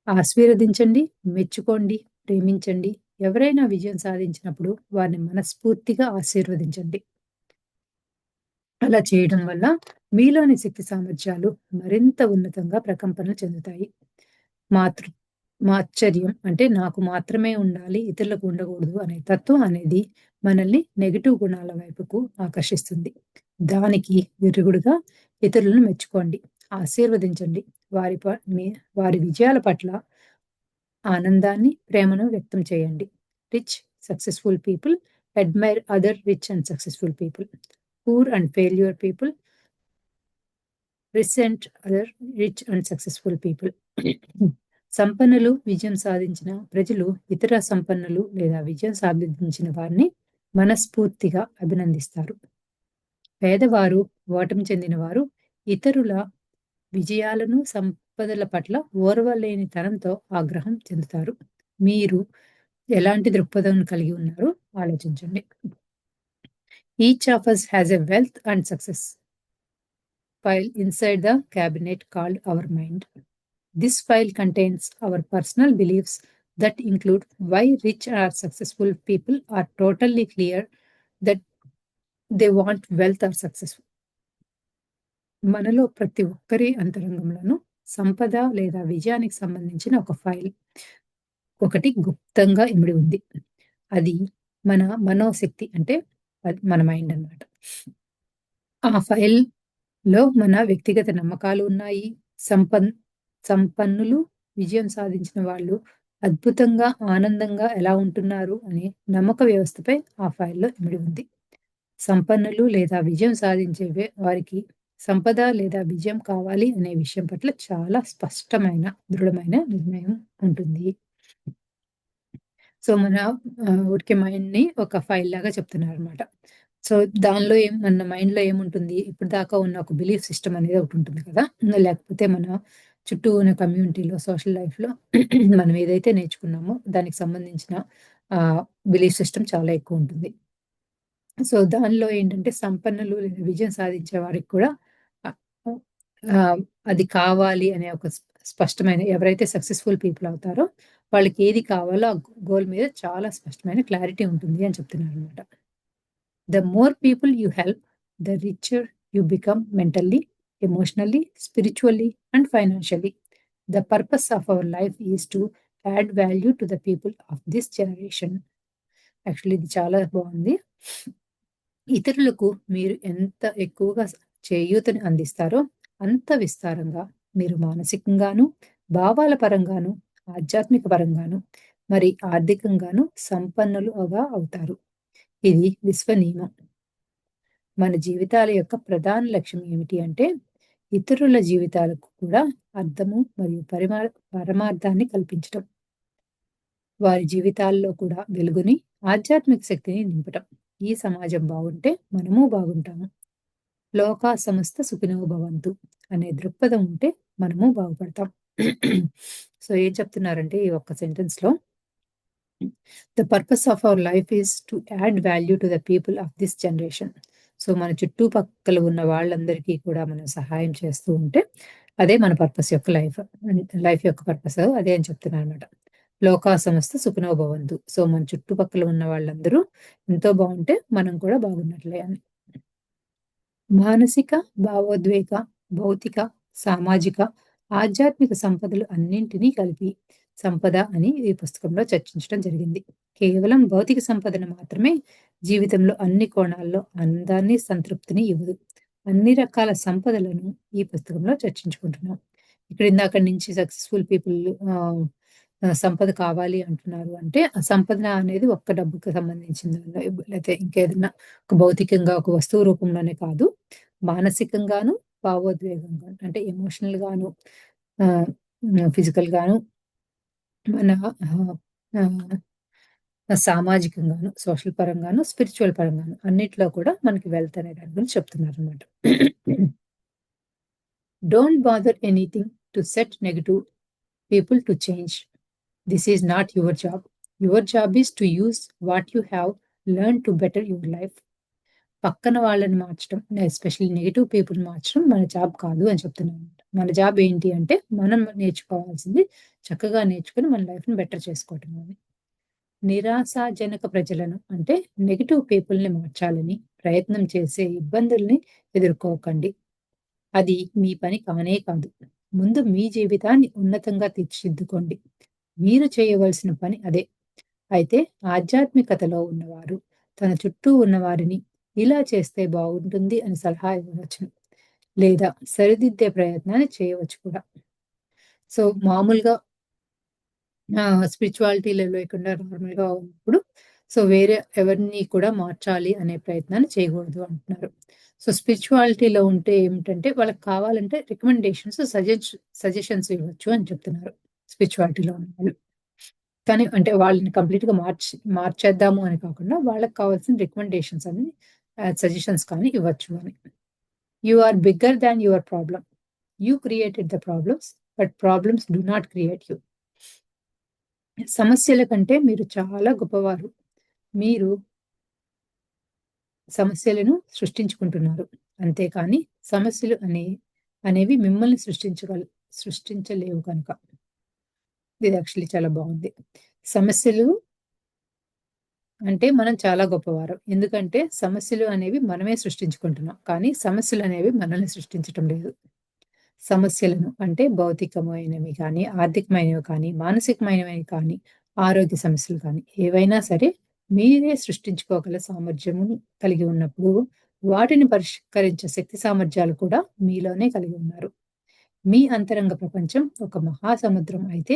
ఆశీర్వదించండి, మెచ్చుకోండి, ప్రేమించండి. ఎవరైనా విజయం సాధించినప్పుడు వారిని మనస్ఫూర్తిగా ఆశీర్వదించండి. అలా చేయడం వల్ల మీలోని శక్తి సామర్థ్యాలు మరింత ఉన్నతంగా ప్రకంపనలు చెందుతాయి. మాతృ మాత్సర్యం అంటే నాకు మాత్రమే ఉండాలి, ఇతరులకు ఉండకూడదు అనే తత్వం అనేది మనల్ని నెగెటివ్ గుణాల వైపుకు ఆకర్షిస్తుంది. దానికి విరుగుడుగా ఇతరులను మెచ్చుకోండి, ఆశీర్వదించండి. వారి ప మీ వారి విజయాల పట్ల ఆనందాన్ని, ప్రేమను వ్యక్తం చేయండి. Rich, successful people admire other rich and successful people. Poor and failure people resent other rich and successful people. సంపన్నులు విజయం సాధించిన ప్రజలు ఇతర సంపన్నులు లేదా విజయం సాధించిన వారిని మనస్ఫూర్తిగా అభినందిస్తారు. పేదవారు, ఓటమి చెందినవారు ఇతరుల విజయాలను, సంపదల పట్ల ఓర్వలేనితనంతో ఆగ్రహం చెందుతారు. మీరు ఎలాంటి దృక్పథం కలిగి ఉన్నారో ఆలోచించండి. Each of us has a wealth and success file inside the cabinet called our mind. This file contains our personal beliefs that include why rich or successful people are totally clear that they want wealth or success. మనలో ప్రతి ఒక్కరి అంతరంగంలోనూ సంపద లేదా విజయానికి సంబంధించిన ఒక file ఒకటి గుప్తంగా ఇమిడి ఉంది. అది మన మనోశక్తి అంటే అది మన మైండ్ అన్నమాట. ఆ ఫైల్‌లో మన వ్యక్తిగత నమ్మకాలు ఉన్నాయి. సంపన్ సంపన్నులు, విజయం సాధించిన వాళ్ళు అద్భుతంగా, ఆనందంగా ఎలా ఉంటున్నారు అనే నమ్మక వ్యవస్థపై ఆ ఫైల్‌లో ఇమిడి ఉంది. సంపన్నులు లేదా విజయం సాధించే వారికి సంపద లేదా విజయం కావాలి అనే విషయం పట్ల చాలా స్పష్టమైన, దృఢమైన నిర్ణయం ఉంటుంది. సో, మన ఊరికే మైండ్‌ని ఒక ఫైల్ లాగా చెప్తున్నారనమాట. సో, దానిలో మన మైండ్‌లో ఏముంటుంది, ఇప్పటిదాకా ఉన్న ఒక బిలీఫ్ సిస్టమ్ అనేది ఒకటుంటుంది కదా! లేకపోతే మన చుట్టూ ఉన్న కమ్యూనిటీలో, సోషల్ లైఫ్‌లో మనం ఏదైతే నేర్చుకున్నామో దానికి సంబంధించిన ఆహ్, బిలీఫ్ సిస్టమ్ చాలా ఎక్కువుంటుంది. సో, దానిలో ఏంటంటే సంపన్నులు లేదా విజయం సాధించే వారికి కూడా ఆహ్, ఆహ్, అది కావాలి అనే ఒక స్పష్టమైన ఎవరైతే సక్సెస్‌ఫుల్ పీపుల్ అవుతారో వాళ్ళకి ఏది కావాలో ఆ గోల్ మీద చాలా స్పష్టమైన క్లారిటీ ఉంటుంది అని చెప్తున్నారనమాట. The more people you help, the richer you become mentally, emotionally, spiritually and financially. The purpose of our life is to add value to the people of this generation. Actually ఇది చాలా బావుంది. ఇతరులకు మీరు ఎంత ఎక్కువగా చేయూతని అందిస్తారో, అంత విస్తారంగా మీరు మానసికంగాను, భావాల పరంగాను, ఆధ్యాత్మిక పరంగాను, మరి ఆర్థికంగాను సంపన్నులుగా అవుతారు. ఇది విశ్వనియమం. మన జీవితాల యొక్క ప్రధాన లక్ష్యం ఏమిటి అంటే, ఇతరుల జీవితాలకు కూడా అర్థము మరియు పరమార్థాన్ని కల్పించటం. వారి జీవితాల్లో కూడా వెలుగుని, ఆధ్యాత్మిక శక్తిని నింపటం. ఈ సమాజం బాగుంటే మనము బాగుంటాము. లోకా సమస్త సుఖినో భవంతు అనే దృక్పథం ఉంటే మనము బాగుపడతాం. సో, ఏం చెప్తున్నారంటే ఈ ఒక్క సెంటెన్స్‌లో the purpose of our life is to add value to the people of this generation. So, మన చుట్టుపక్కల ఉన్న వాళ్ళందరికీ కూడా మనం సహాయం చేస్తూ ఉంటే అదే మన పర్పస్ యొక్క లైఫ్ యొక్క పర్పస్ అదే అని చెప్తున్నారనమాట. లోకా సమస్త సుఖినో భవంతు. సో, మన చుట్టుపక్కల ఉన్న వాళ్ళందరూ ఎంతో బాగుంటే మనం కూడా బాగున్నట్లే అని. మానసిక, భావోద్వేగ, భౌతిక, సామాజిక, ఆధ్యాత్మిక సంపదలు అన్నింటినీ కలిపి సంపద అని ఈ పుస్తకంలో చర్చించడం జరిగింది. కేవలం భౌతిక సంపదను మాత్రమే జీవితంలో అన్ని కోణాల్లో అందాన్ని, సంతృప్తిని ఇవ్వదు. అన్ని రకాల సంపదలను ఈ పుస్తకంలో చర్చించుకుంటున్నాం. ఇక్కడ ఇందాక నుంచి సక్సెస్‌ఫుల్ పీపుల్ ఆహ్, సంపద కావాలి అంటున్నారు అంటే, ఆ సంపద అనేది ఒక్క డబ్బుకి సంబంధించింది లేతే ఇంకేదన్నా ఒక భౌతికంగా ఒక వస్తువు రూపంలోనే కాదు. మానసికంగాను, భావోద్వేగంగాను అంటే ఎమోషనల్‌గాను ఆహ్, ఫిజికల్‌గాను మన ఆహ్, ఆహ్, సామాజికంగాను, సోషల్ పరంగాను, స్పిరిచ్యువల్ పరంగాను అన్నిట్లో కూడా మనకి వెల్త్ అనే దాని గురించి చెప్తున్నారనమాట. Don't bother anything to set negative people to change. This is not your job. Your job is to use what you have learn to better your life. పక్కన వాళ్ళని మార్చడం, ఎస్పెషల్లీ నెగెటివ్ పీపుల్ మార్చడం మన job కాదు అని చెప్తున్నానన్నమాట. మన job ఏంటి అంటే, మనం నేర్చుకోవాల్సింది చక్కగా నేర్చుకొని మన లైఫ్‌ని బెటర్ చేసుకోవటం అని. నిరాశాజనక ప్రజలను అంటే నెగెటివ్ పీపుల్‌ని మార్చాలని ప్రయత్నం చేసే ఇబ్బందుల్ని ఎదుర్కోకండి. అది మీ పని కానే కాదు. ముందు మీ జీవితాన్ని ఉన్నతంగా తీర్చిదిద్దుకోండి. మీరు చేయవలసిన పని అదే. అయితే ఆధ్యాత్మికతలో ఉన్నవారు తన చుట్టూ ఉన్నవారిని ఇలా చేస్తే బాగుంటుంది అని సలహా ఇవ్వవచ్చును. లేదా సరిదిద్దే ప్రయత్నాన్ని చేయవచ్చు కూడా. సో, మామూలుగా స్పిరిచువాలిటీలో లేకుండా నార్మల్‌గా ఉన్నప్పుడు సో, వేరే ఎవరిని కూడా మార్చాలి అనే ప్రయత్నాన్ని చేయకూడదు అంటున్నారు. సో, స్పిరిచువాలిటీలో ఉంటే ఏమిటంటే వాళ్ళకి కావాలంటే రికమెండేషన్స్, సజెషన్స్ ఇవ్వచ్చు అని చెప్తున్నారు. స్పిరిచువాలిటీలో ఉన్నవాళ్ళు. కానీ అంటే వాళ్ళని కంప్లీట్‌గా మార్చేద్దాము అని కాకుండా వాళ్ళకి కావాల్సిన రికమెండేషన్స్ అని సజెషన్స్ కానీ ఇవ్వచ్చు అని. You are bigger than your problem. You created the problems. But problems do not create you. సమస్యల కంటే మీరు చాలా గొప్పవారు. మీరు సమస్యలను సృష్టించుకుంటున్నారు. అంతేకాని సమస్యలు అనేవి మిమ్మల్ని సృష్టించలేవు కనుక. ఇది యాక్చువల్లీ చాలా బావుంది. సమస్యలు అంటే మనం చాలా గొప్పవారం. ఎందుకంటే సమస్యలు అనేవి మనమే సృష్టించుకుంటున్నాం. కానీ సమస్యలనేవి మనల్ని సృష్టించటం లేదు. సమస్యలను అంటే భౌతికమైనవి కానీ, ఆర్థికమైనవి కానీ, మానసికమైనవి కానీ, ఆరోగ్య సమస్యలు కానీ ఏవైనా సరే మీరే సృష్టించుకోగల సామర్థ్యము కలిగి ఉన్నప్పుడు వాటిని పరిష్కరించే శక్తి సామర్థ్యాలు కూడా మీలోనే కలిగి ఉన్నారు. మీ అంతరంగ ప్రపంచం ఒక మహాసముద్రం అయితే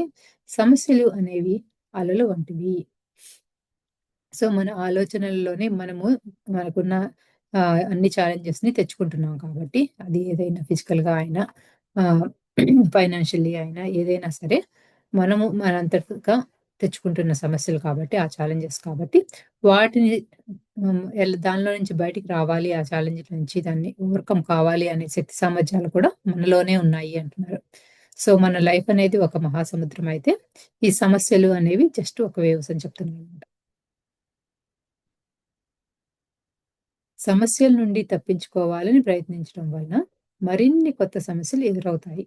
సమస్యలు అనేవి అలలు వంటివి. సో, మన ఆలోచనల్లోనే మనకున్న అన్ని ఛాలెంజెస్‌ని తెచ్చుకుంటున్నాం కాబట్టి, అది ఏదైనా ఫిజికల్‌గా అయినా ఆహ్, ఫైనాన్షియల్లీ అయినా ఏదైనా సరే, మనము మనంతటగా తెచ్చుకుంటున్న సమస్యలు కాబట్టి, ఆ ఛాలెంజెస్ కాబట్టి, వాటిని దానిలో నుంచి బయటికి రావాలి, ఆ ఛాలెంజ్ నుంచి దాన్ని ఓవర్‌కమ్ కావాలి అనే శక్తి సామర్థ్యాలు కూడా మనలోనే ఉన్నాయి అంటున్నారు. సో, మన లైఫ్ అనేది ఒక మహాసముద్రం అయితే, ఈ సమస్యలు అనేవి జస్ట్ ఒక వేవ్స్ అని చెప్తున్నానన్నమాట. సమస్యల నుండి తప్పించుకోవాలని ప్రయత్నించడం వలన మరిన్ని కొత్త సమస్యలు ఎదురవుతాయి.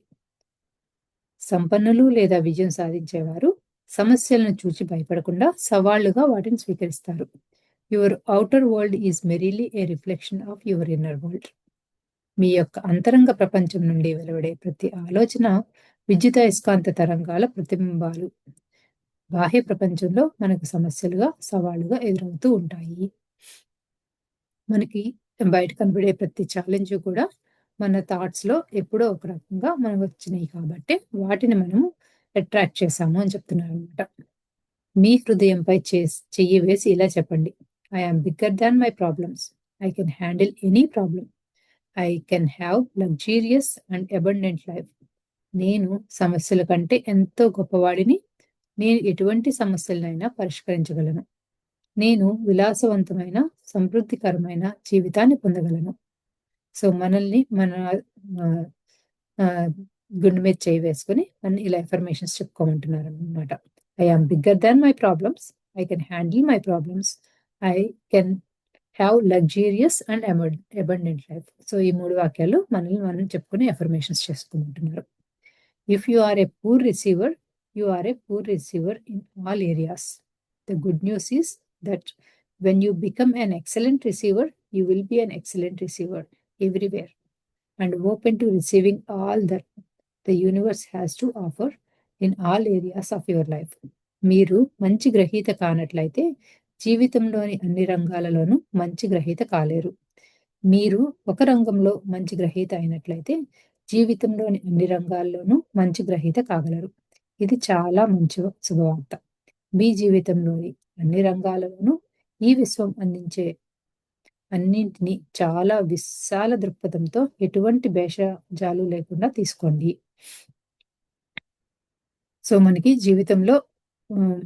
సంపన్నులు లేదా విజయం సాధించేవారు సమస్యలను చూచి భయపడకుండా సవాళ్లుగా వాటిని స్వీకరిస్తారు. Your outer world is merely a reflection of your inner world. మీ యొక్క అంతరంగ ప్రపంచం నుండి వెలువడే ప్రతి ఆలోచన విద్యుదయస్కాంత తరంగాల ప్రతిబింబాలు. బాహ్య ప్రపంచంలో మనకు సమస్యలుగా, సవాళ్లుగా ఎదురవుతూ ఉంటాయి. మనకి బయట కనబడే ప్రతి ఛాలెంజ్ కూడా మన థాట్స్‌లో ఎప్పుడో ఒక రకంగా మనకొచ్చినియి కాబట్టే వాటిని మనము అట్రాక్ట్ చేశాము అని చెప్తున్నారనమాట. మీ హృదయంపై చెయ్యి వేసి ఇలా చెప్పండి. I am bigger than my problems. I can handle any problem. I can have luxurious and abundant life. నేను సమస్యల కంటే ఎంతో గొప్పవాడిని. నేను ఎటువంటి సమస్యలనైనా పరిష్కరించగలను. నేను విలాసవంతమైన, సమృద్ధికరమైన జీవితాన్ని పొందగలను. సో, మనల్ని మన ఆహ్, ఆహ్, గుండె మీద చేయి వేసుకొని మనం ఇలా అఫర్మేషన్స్ చెప్పుకోమంటున్నారనమాట. I am bigger than my problems. I can handle my problems. I can have luxurious and abundant life. So, ఈ 3 వాక్యాలు మనల్ని మనం చెప్పుకొని అఫర్మేషన్స్ చేసుకోమంటున్నారు. If you are a poor receiver, you are a poor receiver in all areas. The good news is that when you become an excellent receiver, you will be an excellent receiver everywhere and open to receiving all that the universe has to offer in all areas of your life. మీరు మంచి గ్రహీత కానట్లయితే జీవితంలోని అన్ని రంగాలలోనూ మంచి గ్రహీత కాలేరు. మీరు ఒక రంగంలో మంచి గ్రహీత అయినట్లయితే జీవితంలోని అన్ని రంగాల్లోనూ మంచి గ్రహీత కాగలరు. ఇది చాలా మంచి శుభవార్త. మీ జీవితంలోని అన్ని రంగాలలోనూ ఈ విశ్వం అందించే అన్నింటినీ చాలా విశాల దృక్పథంతో ఎటువంటి భేషజాలు లేకుండా తీసుకోండి. సో, మనకి జీవితంలో హ్మ్,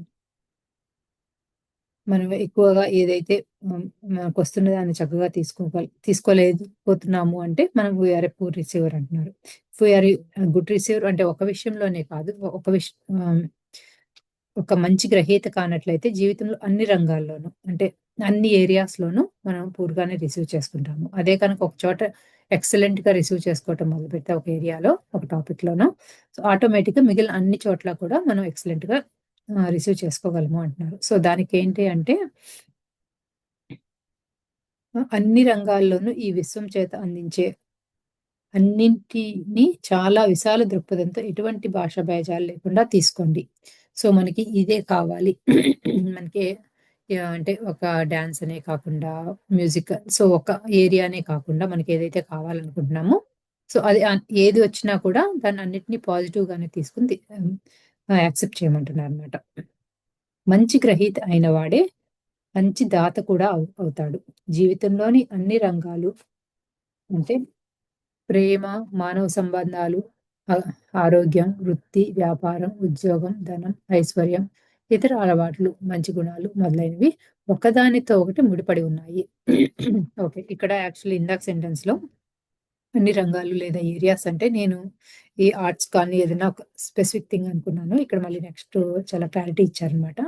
మనం ఎక్కువగా ఏదైతే హ్మ్, మనకొస్తున్న దాన్ని చక్కగా తీసుకోలేకపోతున్నాము అంటే మనం వీఆర్ ఎ పూర్ రిసీవర్ అంటున్నారు. వీఆర్ ఎ గుడ్ రిసీవర్ అంటే ఒక విషయంలోనే కాదు. ఒక మంచి గ్రహీత కానట్లయితే జీవితంలో అన్ని రంగాల్లోనూ అంటే అన్ని ఏరియాస్‌లోనూ మనం పూర్‌గానే రిసీవ్ చేసుకుంటాము. అదే కనుక ఒక చోట ఎక్సలెంట్‌గా రిసీవ్ చేసుకోవటం మొదలుపెడితే ఒక ఏరియాలో, ఒక టాపిక్‌లోనో సో, ఆటోమేటిక్‌గా మిగిలిన అన్ని చోట్ల కూడా మనం ఎక్సలెంట్‌గా రిసీవ్ చేసుకోగలము అంటున్నారు. సో, దానికేంటి అంటే అన్ని రంగాల్లోనూ ఈ విశ్వం చేత అందించే అన్నింటిని చాలా విశాల దృక్పథంతో ఎటువంటి భాషా భేజాలు లేకుండా తీసుకోండి. సో, మనకి ఇదే కావాలి. మనకి అంటే ఒక డాన్స్ అనే కాకుండా మ్యూజిక్ సో, ఒక ఏరియానే కాకుండా మనకేదైతే కావాలనుకుంటున్నామో సో, అది ఏది వచ్చినా కూడా దాన్నన్నిటిని పాజిటివ్‌గానే తీసుకొని యాక్సెప్ట్ చేయమంటున్నారనమాట. మంచి గ్రహీత అయిన వాడే మంచి దాత కూడా అవుతాడు. జీవితంలోని అన్ని రంగాలు అంటే ప్రేమ, మానవ సంబంధాలు, ఆ ఆరోగ్యం, వృత్తి, వ్యాపారం, ఉద్యోగం, ధనం, ఐశ్వర్యం, ఇతర అలవాట్లు, మంచి గుణాలు మొదలైనవి ఒకదానితో ఒకటి ముడిపడి ఉన్నాయి. ఓకే. ఇక్కడ యాక్చువల్లీ ఇందాక సెంటెన్స్‌లో అన్ని రంగాలు లేదా ఏరియాస్ అంటే నేను ఈ ఆర్ట్స్ కానీ ఏదైనా ఒక స్పెసిఫిక్ థింగ్ అనుకున్నాను. ఇక్కడ మళ్ళీ నెక్స్ట్ చాలా క్లారిటీ ఇచ్చారనమాట.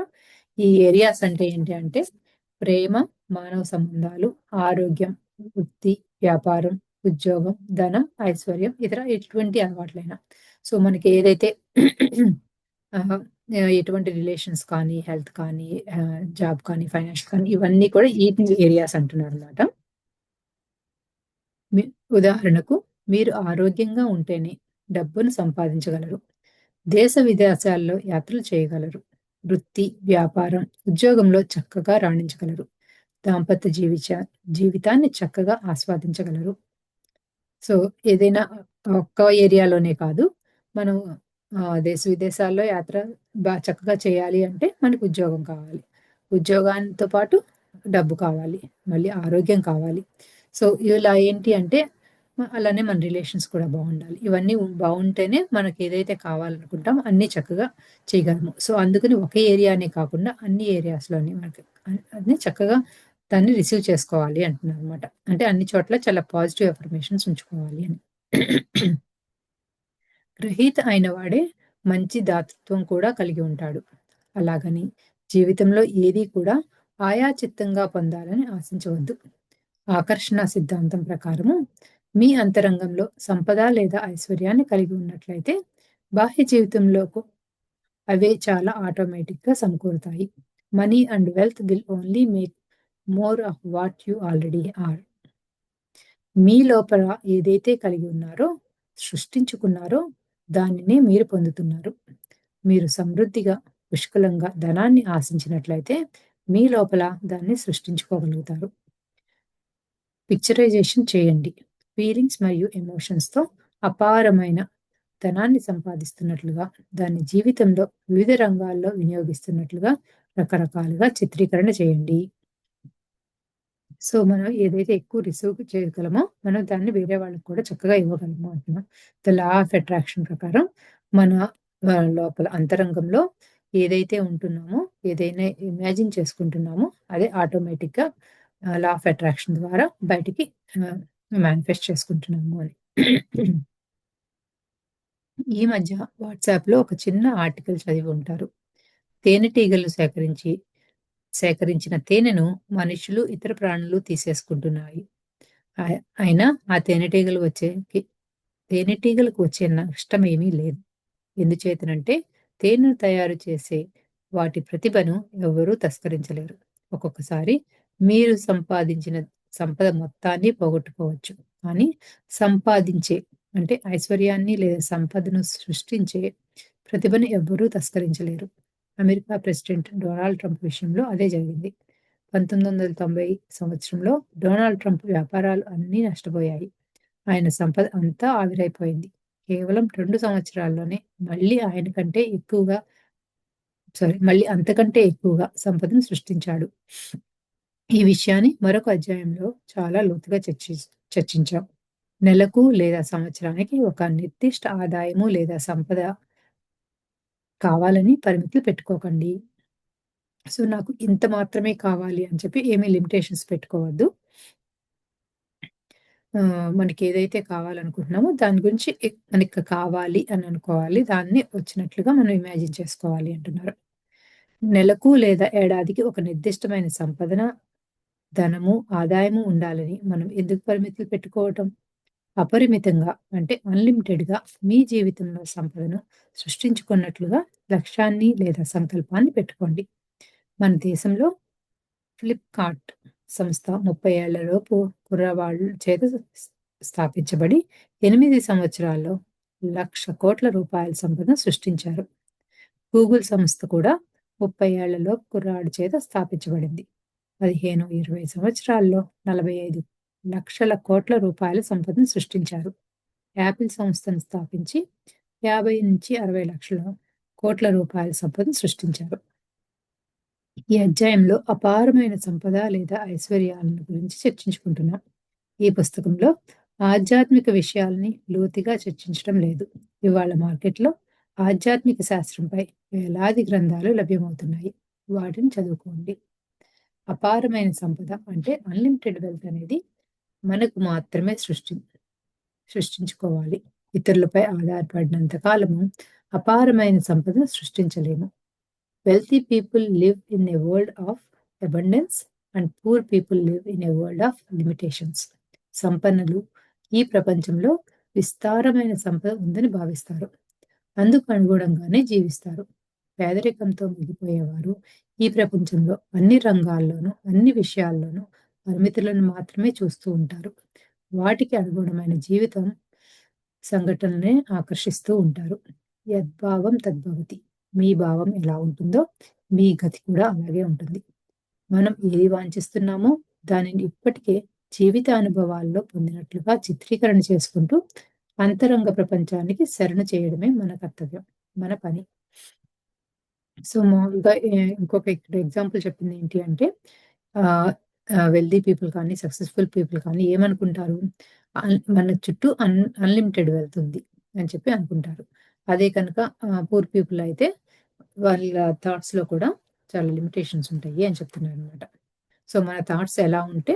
ఈ ఏరియాస్ అంటే ఏంటి అంటే ప్రేమ, మానవ సంబంధాలు, ఆరోగ్యం, వృత్తి, వ్యాపారం, ఉద్యోగం, ధనం, ఐశ్వర్యం, ఇతర ఎటువంటి అలవాట్లైనా. సో, మనకి ఏదైతే ఆహ్, ఎటువంటి రిలేషన్స్ కానీ, హెల్త్ కానీ, జాబ్ కానీ, ఫైనాన్స్ కానీ ఇవన్నీ కూడా ఈటిని ఏరియాస్ అంటున్నారనమాట. మీ ఉదాహరణకు మీరు ఆరోగ్యంగా ఉంటేనే డబ్బును సంపాదించగలరు. దేశ విదేశాల్లో యాత్రలు చేయగలరు. వృత్తి, వ్యాపారం, ఉద్యోగంలో చక్కగా రాణించగలరు. దాంపత్య జీవితాన్ని చక్కగా ఆస్వాదించగలరు. సో, ఏదైనా ఒక్క ఏరియాలోనే కాదు. మనం దేశ విదేశాల్లో యాత్ర చక్కగా చేయాలి అంటే మనకు ఉద్యోగం కావాలి. ఉద్యోగాంతో పాటు డబ్బు కావాలి. మళ్ళీ ఆరోగ్యం కావాలి. సో, ఇలా ఏంటి అంటే అలానే మన రిలేషన్స్ కూడా బావుండాలి. ఇవన్నీ బావుంటేనే మనకేదైతే కావాలనుకుంటామో అన్నీ చక్కగా చేయగలము. సో, అందుకని ఒకే ఏరియానే కాకుండా అన్ని ఏరియాస్‌లోని మనకి అన్నీ చక్కగా దాన్ని రిసీవ్ చేసుకోవాలి అంటున్నాననమాట. అంటే అన్ని చోట్ల చాలా పాజిటివ్ అఫర్మేషన్స్ ఉంచుకోవాలి అని. గ్రహీత అయిన వాడే మంచి దాతృత్వం కూడా కలిగి ఉంటాడు. అలాగని జీవితంలో ఏదీ కూడా ఆయాచిత్తంగా పొందాలని ఆశించవద్దు. ఆకర్షణ సిద్ధాంతం ప్రకారము మీ అంతరంగంలో సంపద లేదా ఐశ్వర్యాన్ని కలిగి ఉన్నట్లయితే బాహ్య జీవితంలోకి అవే చాలా ఆటోమేటిక్‌గా సమకూరుతాయి. Money and wealth will only make more of what you already are. మీ లోపల ఏదైతే కలిగి ఉన్నారో, సృష్టించుకున్నారో దానినే మీరు పొందుతున్నారు. మీరు సమృద్ధిగా, పుష్కలంగా ధనాన్ని ఆశించినట్లయితే మీ లోపల దాన్ని సృష్టించుకోగలుగుతారు. పిక్చరైజేషన్ చేయండి. ఫీలింగ్స్ మరియు ఎమోషన్స్‌తో అపారమైన ధనాన్ని సంపాదిస్తున్నట్లుగా, దాన్ని జీవితంలో వివిధ రంగాల్లో వినియోగిస్తున్నట్లుగా రకరకాలుగా చిత్రీకరణ చేయండి. సో, మనం ఏదైతే ఎక్కువ రిసీవ్ చేయగలమో, మనం దాన్ని వేరే వాళ్ళకి కూడా చక్కగా ఇవ్వగలము అంటున్నాం. ద లా ఆఫ్ అట్రాక్షన్ ప్రకారం మన లోపల అంతరంగంలో ఏదైతే ఉంటున్నామో, ఏదైనా ఇమాజిన్ చేసుకుంటున్నామో, అదే ఆటోమేటిక్‌గా లా ఆఫ్ అట్రాక్షన్ ద్వారా బయటికి ఆహ్, మేనిఫెస్ట్ చేసుకుంటున్నాము అని. ఈ మధ్య వాట్సాప్‌లో ఒక చిన్న ఆర్టికల్ చదివి ఉంటారు. తేనెటీగలు సేకరించిన తేనెను మనుషులు, ఇతర ప్రాణులు తీసేసుకుంటున్నాయి. అయినా ఆ తేనెటీగలకు వచ్చే నష్టమేమీ లేదు. ఎందుచేతనంటే తేనెను తయారు చేసే వాటి ప్రతిభను ఎవ్వరూ తస్కరించలేరు. ఒక్కొక్కసారి మీరు సంపాదించిన సంపద మొత్తాన్ని పోగొట్టుకోవచ్చు. కానీ సంపాదించే అంటే ఐశ్వర్యాన్ని లేదా సంపదను సృష్టించే ప్రతిభను ఎవ్వరూ తస్కరించలేరు. అమెరికా ప్రెసిడెంట్ డొనాల్డ్ ట్రంప్ విషయంలో అదే జరిగింది. 1990 సంవత్సరంలో డొనాల్డ్ ట్రంప్ వ్యాపారాలు అన్నీ నష్టపోయాయి. ఆయన సంపద అంతా ఆవిరైపోయింది. కేవలం 2 సంవత్సరాల్లోనే మళ్ళీ ఆయన కంటే ఎక్కువగా మళ్ళీ అంతకంటే ఎక్కువగా సంపదను సృష్టించాడు. ఈ విషయాన్ని మరొక అధ్యాయంలో చాలా లోతుగా చర్చించాం. నెలకు లేదా సంవత్సరానికి ఒక నిర్దిష్ట ఆదాయము లేదా సంపద కావాలని పరిమితులు పెట్టుకోకండి. సో, నాకు ఇంత మాత్రమే కావాలి అని చెప్పి ఏమీ లిమిటేషన్స్ పెట్టుకోవద్దు. మనకేదైతే కావాలనుకుంటున్నామో దాని గురించి మనకి కావాలి అని అనుకోవాలి. దాన్ని వచ్చినట్లుగా మనం ఇమాజిన్ చేసుకోవాలి అంటున్నారు. నెలకు లేదా ఏడాదికి ఒక నిర్దిష్టమైన సంపదన, ధనము, ఆదాయము ఉండాలని మనం ఎందుకు పరిమితులు పెట్టుకోవటం? అపరిమితంగా అంటే అన్‌లిమిటెడ్‌గా మీ జీవితంలో సంపదను సృష్టించుకున్నట్లుగా లక్ష్యాన్ని లేదా సంకల్పాన్ని పెట్టుకోండి. మన దేశంలో ఫ్లిప్‌కార్ట్ సంస్థ 30 ఏళ్లలోపు కుర్రవాళ్ళ చేత స్థాపించబడి 8 సంవత్సరాల్లో ₹1,00,00,000 సంపదను సృష్టించారు. గూగుల్ సంస్థ కూడా 30 ఏళ్లలోపు కుర్రాడి చేత స్థాపించబడింది. 15, 20 సంవత్సరాల్లో 45,00,00,000 సంపదను సృష్టించారు. యాపిల్ సంస్థను స్థాపించి 50-60 లక్షల కోట్ల రూపాయల సంపదను సృష్టించారు. ఈ అధ్యాయంలో అపారమైన సంపద లేదా ఐశ్వర్యాలను గురించి చర్చించుకుంటున్నాం. ఈ పుస్తకంలో ఆధ్యాత్మిక విషయాల్ని లోతుగా చర్చించడం లేదు. ఇవాళ మార్కెట్‌లో ఆధ్యాత్మిక శాస్త్రంపై వేలాది గ్రంథాలు లభ్యమవుతున్నాయి. వాటిని చదువుకోండి. అపారమైన సంపద అంటే అన్‌లిమిటెడ్ వెల్త్ అనేది మనకు మాత్రమే సృష్టించుకోవాలి. ఇతరులపై ఆధారపడినంత కాలము అపారమైన సంపదను సృష్టించలేము. Wealthy people live in a world of abundance and poor people live in a world of limitations. సంపన్నులు ఈ ప్రపంచంలో విస్తారమైన సంపద ఉందని భావిస్తారు. అందుకు అనుగుణంగానే జీవిస్తారు. పేదరికంతో మిగిలిపోయేవారు ఈ ప్రపంచంలో అన్ని రంగాల్లోనూ, అన్ని విషయాల్లోనూ పరిమితులను మాత్రమే చూస్తూ ఉంటారు. వాటికి అనుగుణమైన జీవితం సంఘటనలనే ఆకర్షిస్తూ ఉంటారు. యద్భావం తద్భవతి. మీ భావం ఎలా ఉంటుందో మీ గతి కూడా అలాగే ఉంటుంది. మనం ఏది వాంఛిస్తున్నామో దానిని ఇప్పటికే జీవిత అనుభవాల్లో పొందినట్లుగా చిత్రీకరణ చేసుకుంటూ అంతరంగ ప్రపంచానికి శరణ చేయడమే మన కర్తవ్యం, మన పని. సో, మామూలుగా ఇంకొక ఇక్కడ ఎగ్జాంపుల్ చెప్పింది ఏంటి అంటే ఆహ్, వెల్తీ పీపుల్ కానీ, సక్సెస్‌ఫుల్ పీపుల్ కానీ ఏమనుకుంటారు? మన చుట్టూ అన్‌లిమిటెడ్ వెల్త్ ఉంది అని చెప్పి అనుకుంటారు. అదే కనుక పూర్ పీపుల్ అయితే వాళ్ళ థాట్స్‌లో కూడా చాలా లిమిటేషన్స్ ఉంటాయి అని చెప్తున్నారనమాట. సో, మన థాట్స్ ఎలా ఉంటే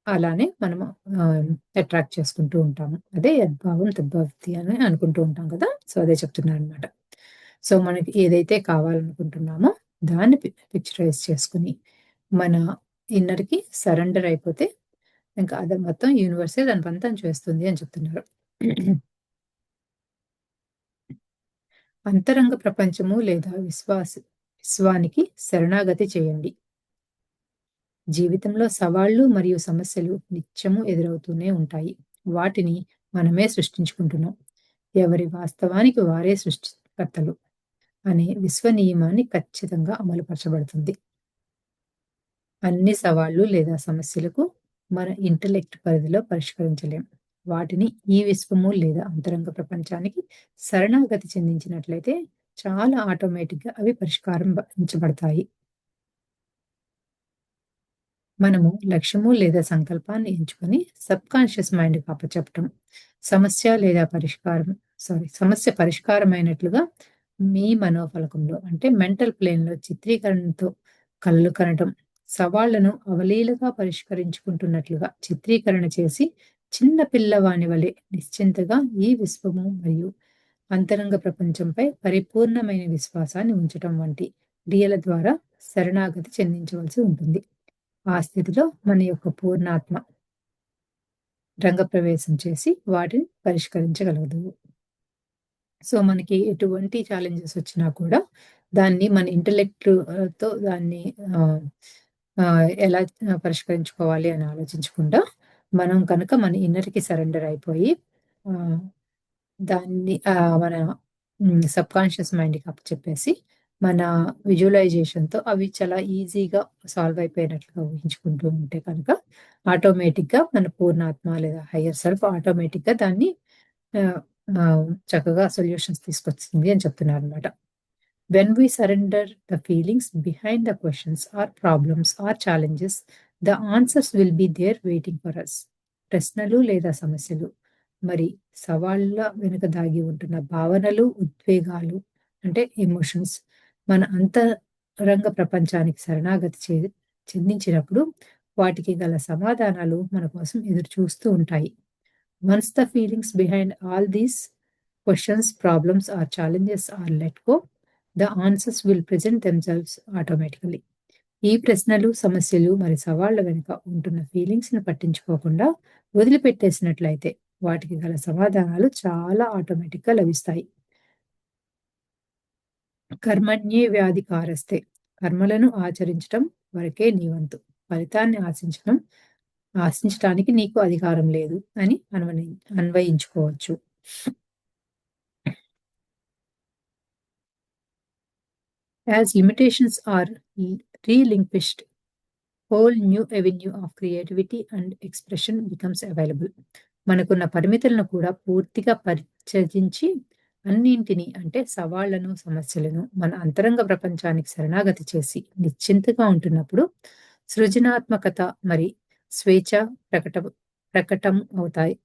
అలానే మనము ఆహ్, అట్రాక్ట్ చేసుకుంటూ ఉంటాము. అదే యద్భావం తద్భవతి అని అనుకుంటూ ఉంటాం కదా! సో, అదే చెప్తున్నారనమాట. సో, మనకి ఏదైతే కావాలనుకుంటున్నామో దాన్ని పిక్చరైజ్ చేసుకొని, మన ఇన్నర్‌కి సరెండర్ అయిపోతే ఇంకా అది మొత్తం యూనివర్సే దాని పని తను చేస్తుంది అని చెప్తున్నారు. అంతరంగ ప్రపంచము లేదా విశ్వానికి శరణాగతి చేయండి. జీవితంలో సవాళ్లు మరియు సమస్యలు నిత్యము ఎదురవుతూనే ఉంటాయి. వాటిని మనమే సృష్టించుకుంటున్నాం. ఎవరి వాస్తవానికి వారే సృష్టికర్తలు అనే విశ్వ నియమాన్ని ఖచ్చితంగా అమలుపరచబడుతుంది. అన్ని సవాళ్లు లేదా సమస్యలకు మన ఇంటలెక్ట్ పరిధిలో పరిష్కరించలేం. వాటిని ఈ విశ్వము లేదా అంతరంగ ప్రపంచానికి శరణాగతి చెందించినట్లయితే చాలా ఆటోమేటిక్‌గా అవి పరిష్కారించబడతాయి. మనము లక్ష్యము లేదా సంకల్పాన్ని ఎంచుకొని సబ్‌కాన్షియస్ మైండ్‌కి అప్పచెప్పటం. సమస్య పరిష్కారమైనట్లుగా మీ మనోఫలకంలో అంటే మెంటల్ ప్లేన్‌లో చిత్రీకరణతో కలలు కనటం. సవాళ్లను అవలీలగా పరిష్కరించుకుంటున్నట్లుగా చిత్రీకరణ చేసి చిన్న పిల్లవాని వలె నిశ్చింతగా ఈ విశ్వము మరియు అంతరంగ ప్రపంచంపై పరిపూర్ణమైన విశ్వాసాన్ని ఉంచటం వంటి క్రియల ద్వారా శరణాగతి చెందించవలసి ఉంటుంది. ఆ స్థితిలో మన యొక్క పూర్ణాత్మ రంగప్రవేశం చేసి వాటిని పరిష్కరించగలదు. సో, మనకి ఎటువంటి ఛాలెంజెస్ వచ్చినా కూడా దాన్ని మన తో దాన్ని ఆహ్, ఎలా పరిష్కరించుకోవాలి అని ఆలోచించకుండా, మనం కనుక మన ఇన్నర్‌కి సరెండర్ అయిపోయి ఆహ్, మన సబ్కాన్షియస్ మైండ్కి అప్పచెప్పేసి మన విజువలైజేషన్తో అవి చాలా ఈజీగా సాల్వ్ అయిపోయినట్లుగా ఊహించుకుంటూ ఉంటే కనుక ఆటోమేటిక్గా మన పూర్ణాత్మ లేదా హయ్యర్ సెల్ఫ్ ఆటోమేటిక్గా దాన్ని ఆ, ఆ, చక్కగా సొల్యూషన్స్ తీసుకొస్తుంది అని చెప్తున్నారు అనమాట. When we surrender the feelings behind the questions or problems or challenges, the answers will be there waiting for us. ప్రశ్నలు లేదా సమస్యలు మరి సవాళ్ళ వెనుక దాగి ఉంటున్న భావనలు, ఉద్వేగాలు అంటే ఎమోషన్స్ మన అంతరంగ ప్రపంచానికి చెందించినప్పుడు వాటికి గల సమాధానాలు మన కోసం ఎదురు చూస్తూ ఉంటాయి. Once the feelings behind all these questions, problems, or challenges are let go, the answers will present themselves automatically. ఈ ప్రశ్నలు, సమస్యలు మరి సవాళ్ల వెనుక ఉంటున్న ఫీలింగ్స్ని పట్టించుకోకుండా వదిలిపెట్టేసినట్లయితే వాటికి గల సమాధానాలు చాలా ఆటోమేటిక్గా లభిస్తాయి. కర్మణ్యే వ్యాధికారస్తే కర్మలను ఆచరించటం వరకే నీ వంతు. ఫలితాన్ని ఆశించటానికి నీకు అధికారం లేదు అని అన్వయించుకోవచ్చు. As limitations are relinquished, whole new avenue of creativity and expression becomes available. మనకున్న పరిమితులను కూడా పూర్తిగా పరిత్యజించి అన్నింటినీ అంటే సవాళ్లను, సమస్యలను మన అంతరంగ ప్రపంచానికి శరణాగతి చేసి నిశ్చింతగా ఉంటున్నప్పుడు సృజనాత్మకత మరి స్వేచ్ఛ ప్రకటం అవుతాయి.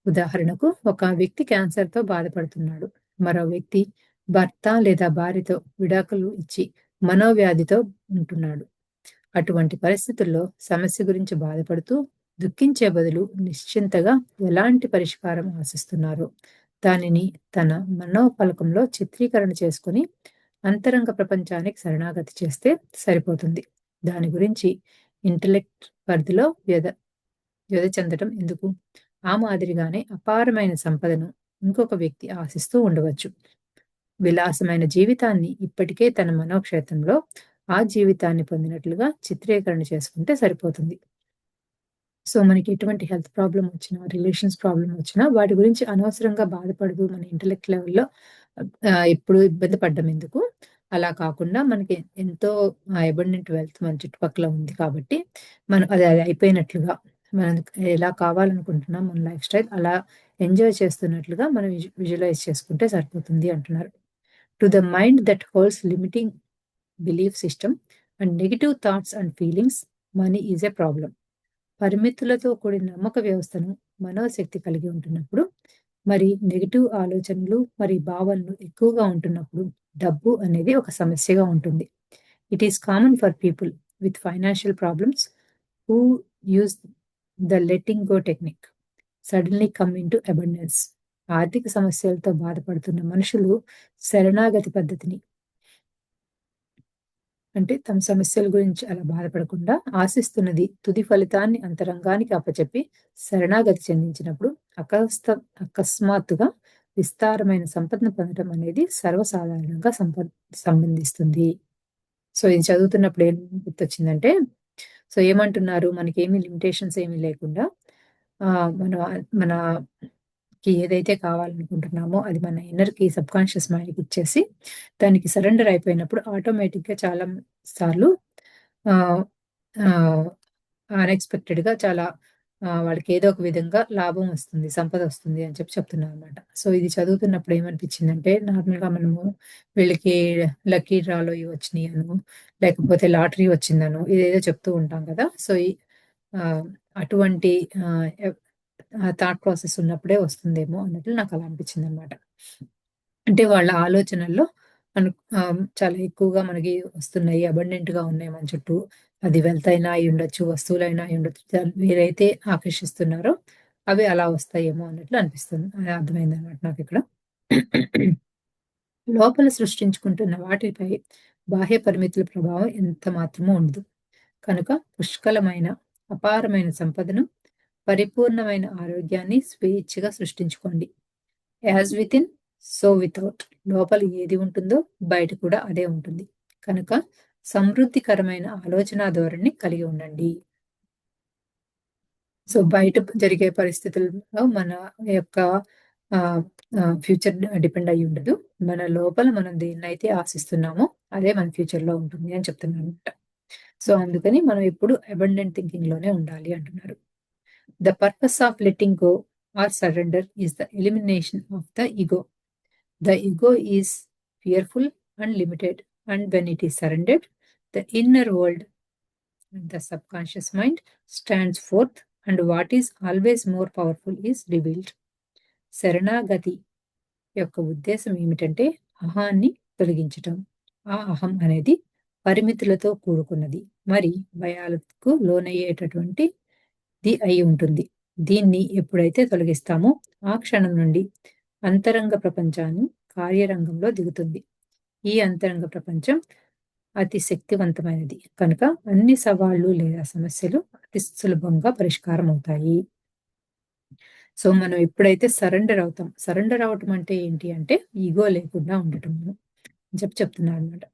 ఉదాహరణకు ఒక వ్యక్తి క్యాన్సర్తో బాధపడుతున్నాడు. మరో వ్యక్తి భర్త లేదా భార్యతో విడాకులు ఇచ్చి మనోవ్యాధితో ఉంటున్నాడు. అటువంటి పరిస్థితుల్లో సమస్య గురించి బాధపడుతూ దుఃఖించే బదులు నిశ్చింతగా ఎలాంటి పరిష్కారం ఆశిస్తున్నారో దానిని తన మనోఫలకంలో చిత్రీకరణ చేసుకుని అంతరంగ ప్రపంచానికి శరణాగతి చేస్తే సరిపోతుంది. దాని గురించి ఇంటలెక్ట్ పరిధిలో వ్యధ చెందటం ఎందుకు? ఆ మాదిరిగానే అపారమైన సంపదను ఇంకొక వ్యక్తి ఆశిస్తూ ఉండవచ్చు. విలాసమైన జీవితాన్ని ఇప్పటికే తన మనోక్షేత్రంలో ఆ జీవితాన్ని పొందినట్లుగా చిత్రీకరణ చేసుకుంటే సరిపోతుంది. సో మనకి ఎటువంటి హెల్త్ ప్రాబ్లం వచ్చినా, రిలేషన్స్ ప్రాబ్లం వచ్చినా వాటి గురించి అనవసరంగా బాధపడదు మన ఇంటలెక్ట్ లెవెల్‌లో ఎప్పుడు ఇబ్బంది పడ్డం ఎందుకు? అలా కాకుండా మనకి ఎంతో అబండెంట్ వెల్త్ మన చుట్టుపక్కల ఉంది కాబట్టి మనం అది అయిపోయినట్లుగా మనం ఎలా కావాలనుకుంటున్నాం మన లైఫ్ స్టైల్ అలా ఎంజాయ్ చేస్తున్నట్లుగా మనం విజువలైజ్ చేసుకుంటే సరిపోతుంది అంటున్నారు. To the mind that holds limiting belief system and negative thoughts and feelings money is a problem. పరిమితులతో కూడిన నమ్మక వ్యవస్థను మనోశక్తి కలిగి ఉంటున్నప్పుడు మరి నెగటివ్ ఆలోచనలు మరి భావనలు ఎక్కువగా ఉంటున్నప్పుడు డబ్బు అనేది ఒక సమస్యగా ఉంటుంది. It is common for people with financial problems who use the letting go technique suddenly come in to abundance. ఆర్థిక సమస్యలతో బాధపడుతున్న మనుషులు శరణాగతి పద్ధతిని అంటే తమ సమస్యల గురించి అలా బాధపడకుండా ఆశిస్తున్నది తుది ఫలితాన్ని అంతరంగానికి అప్పచెప్పి శరణాగతి చెందించినప్పుడు అకస్మాత్తుగా విస్తారమైన సంపదను పొందడం అనేది సర్వసాధారణంగా సంబంధిస్తుంది. సో ఇది చదువుతున్నప్పుడు ఏం గుర్తొచ్చిందంటే సో ఏమంటున్నారు మనకేమీ లిమిటేషన్స్ ఏమీ లేకుండా మన మనకి ఏదైతే కావాలనుకుంటున్నామో అది మన ఇన్నర్‌కి సబ్‌కాన్షియస్ మైండ్‌కి ఇచ్చేసి దానికి సరెండర్ అయిపోయినప్పుడు ఆటోమేటిక్‌గా చాలా సార్లు ఆహ్, ఆహ్, అన్‌ఎక్స్‌పెక్టెడ్‌గా చాలా వాళ్ళకి ఏదో ఒక విధంగా లాభం వస్తుంది, సంపద వస్తుంది అని చెప్తున్నారనమాట. సో ఇది చదువుతున్నప్పుడు ఏమనిపించిందంటే నార్మల్‌గా మనము వీళ్ళకి లక్కీ డ్రాలో ఇవి వచ్చినాయనో, లేకపోతే లాటరీ వచ్చిందనో ఇదేదో చెప్తూ ఉంటాం కదా! సో ఆహ్, అటువంటి థాట్ ప్రాసెస్ ఉన్నప్పుడే వస్తుందేమో అన్నట్లు నాకు అలా అనిపించిందనమాట. అంటే వాళ్ళ ఆలోచనల్లో చాలా ఎక్కువగా మనకి వస్తున్నాయి. అబండెంట్‌గా ఉన్నాయి మన చుట్టూ. అది వెల్త్ అయినా అయ్యుండొచ్చు, వస్తువులైనా అయ్యుండొచ్చు. మీరైతే ఆకర్షిస్తున్నారో అవి అలా వస్తాయేమో అన్నట్లు అనిపిస్తుంది. అర్థమైందనమాట నాకిక్కడ. లోపల సృష్టించుకుంటున్న వాటిపై బాహ్య పరిమితుల ప్రభావం ఎంత మాత్రమూ ఉండదు. కనుక పుష్కలమైన, అపారమైన సంపదను, పరిపూర్ణమైన ఆరోగ్యాన్ని స్వేచ్ఛగా సృష్టించుకోండి. As within so without. లోపల ఏది ఉంటుందో బయట కూడా అదే ఉంటుంది. కనుక సమృద్ధికరమైన ఆలోచనా ధోరణిని కలిగి ఉండండి. సో బయట జరిగే పరిస్థితుల్లో మన యొక్క ఆహ్, ఫ్యూచర్ డిపెండ్ అయ్యి ఉండదు. మన లోపల మనం దేన్నైతే ఆశిస్తున్నామో అదే మన ఫ్యూచర్‌లో ఉంటుంది అని చెప్తున్నారనమాట. సో, అందుకని మనం ఎప్పుడు అబండెంట్ థింకింగ్‌లోనే ఉండాలి అంటున్నారు. The purpose of letting go or surrender is the elimination of the ego. The ego is fearful and limited, and when it is surrendered, the inner world and the subconscious mind stands forth, and what is always more powerful is revealed. శరణాగతి యొక్క ఉద్దేశం ఏమిటంటే అహాన్ని తొలగించటం. ఆ అహం అనేది పరిమితులతో కూడుకున్నది. మరి భయాలకు లోనయ్యేటటువంటిది అయి ఉంటుంది. దీన్ని ఎప్పుడైతే తొలగిస్తామో ఆ క్షణం నుండి అంతరంగ ప్రపంచాన్ని కార్యరంగంలో దిగుతుంది. ఈ అంతరంగ ప్రపంచం అతి శక్తివంతమైనది. కనుక అన్ని సవాళ్లు లేదా సమస్యలు అతి సులభంగా పరిష్కారం అవుతాయి. సో, మనం ఎప్పుడైతే సరెండర్ అవుతాం. సరెండర్ అవ్వటం అంటే ఏంటి అంటే ఇగో లేకుండా ఉండటము అని చెప్తున్నారనమాట.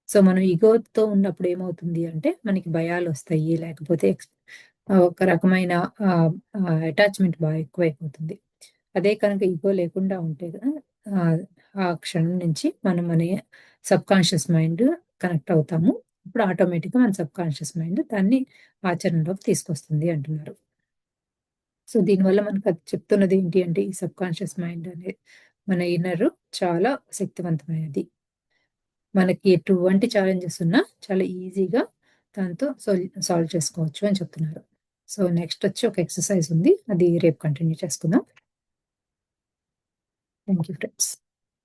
సో, మనం ఇగోతో ఉన్నప్పుడు ఏమవుతుంది అంటే మనకి భయాలొస్తాయి. లేకపోతే ఒక రకమైన ఆహ్, ఆహ్, అటాచ్‌మెంట్ బాగా ఎక్కువైపోతుంది. అదే కనుక ఇగో లేకుండా ఉంటే ఆహ్, ఆ క్షణం నుంచి మనం మన సబ్‌కాన్షియస్ మైండ్ కనెక్ట్ అవుతాము. ఇప్పుడు ఆటోమేటిక్‌గా మన సబ్‌కాన్షియస్ మైండ్ దాన్ని ఆచరణలోకి తీసుకొస్తుంది అంటున్నారు. సో, దీనివల్ల మనకది చెప్తున్నది ఏంటి అంటే ఈ సబ్‌కాన్షియస్ మైండ్ అనేది మన ఇన్నరు చాలా శక్తివంతమైనది. మనకి ఎటువంటి ఛాలెంజెస్ ఉన్నా చాలా ఈజీగా దాంతో సాల్వ్ చేసుకోవచ్చు అని చెప్తున్నారు. సో, నెక్స్ట్ వచ్చి ఒక ఎక్సర్‌సైజ్ ఉంది. అది రేపు కంటిన్యూ చేసుకుందాం. Thank you friends.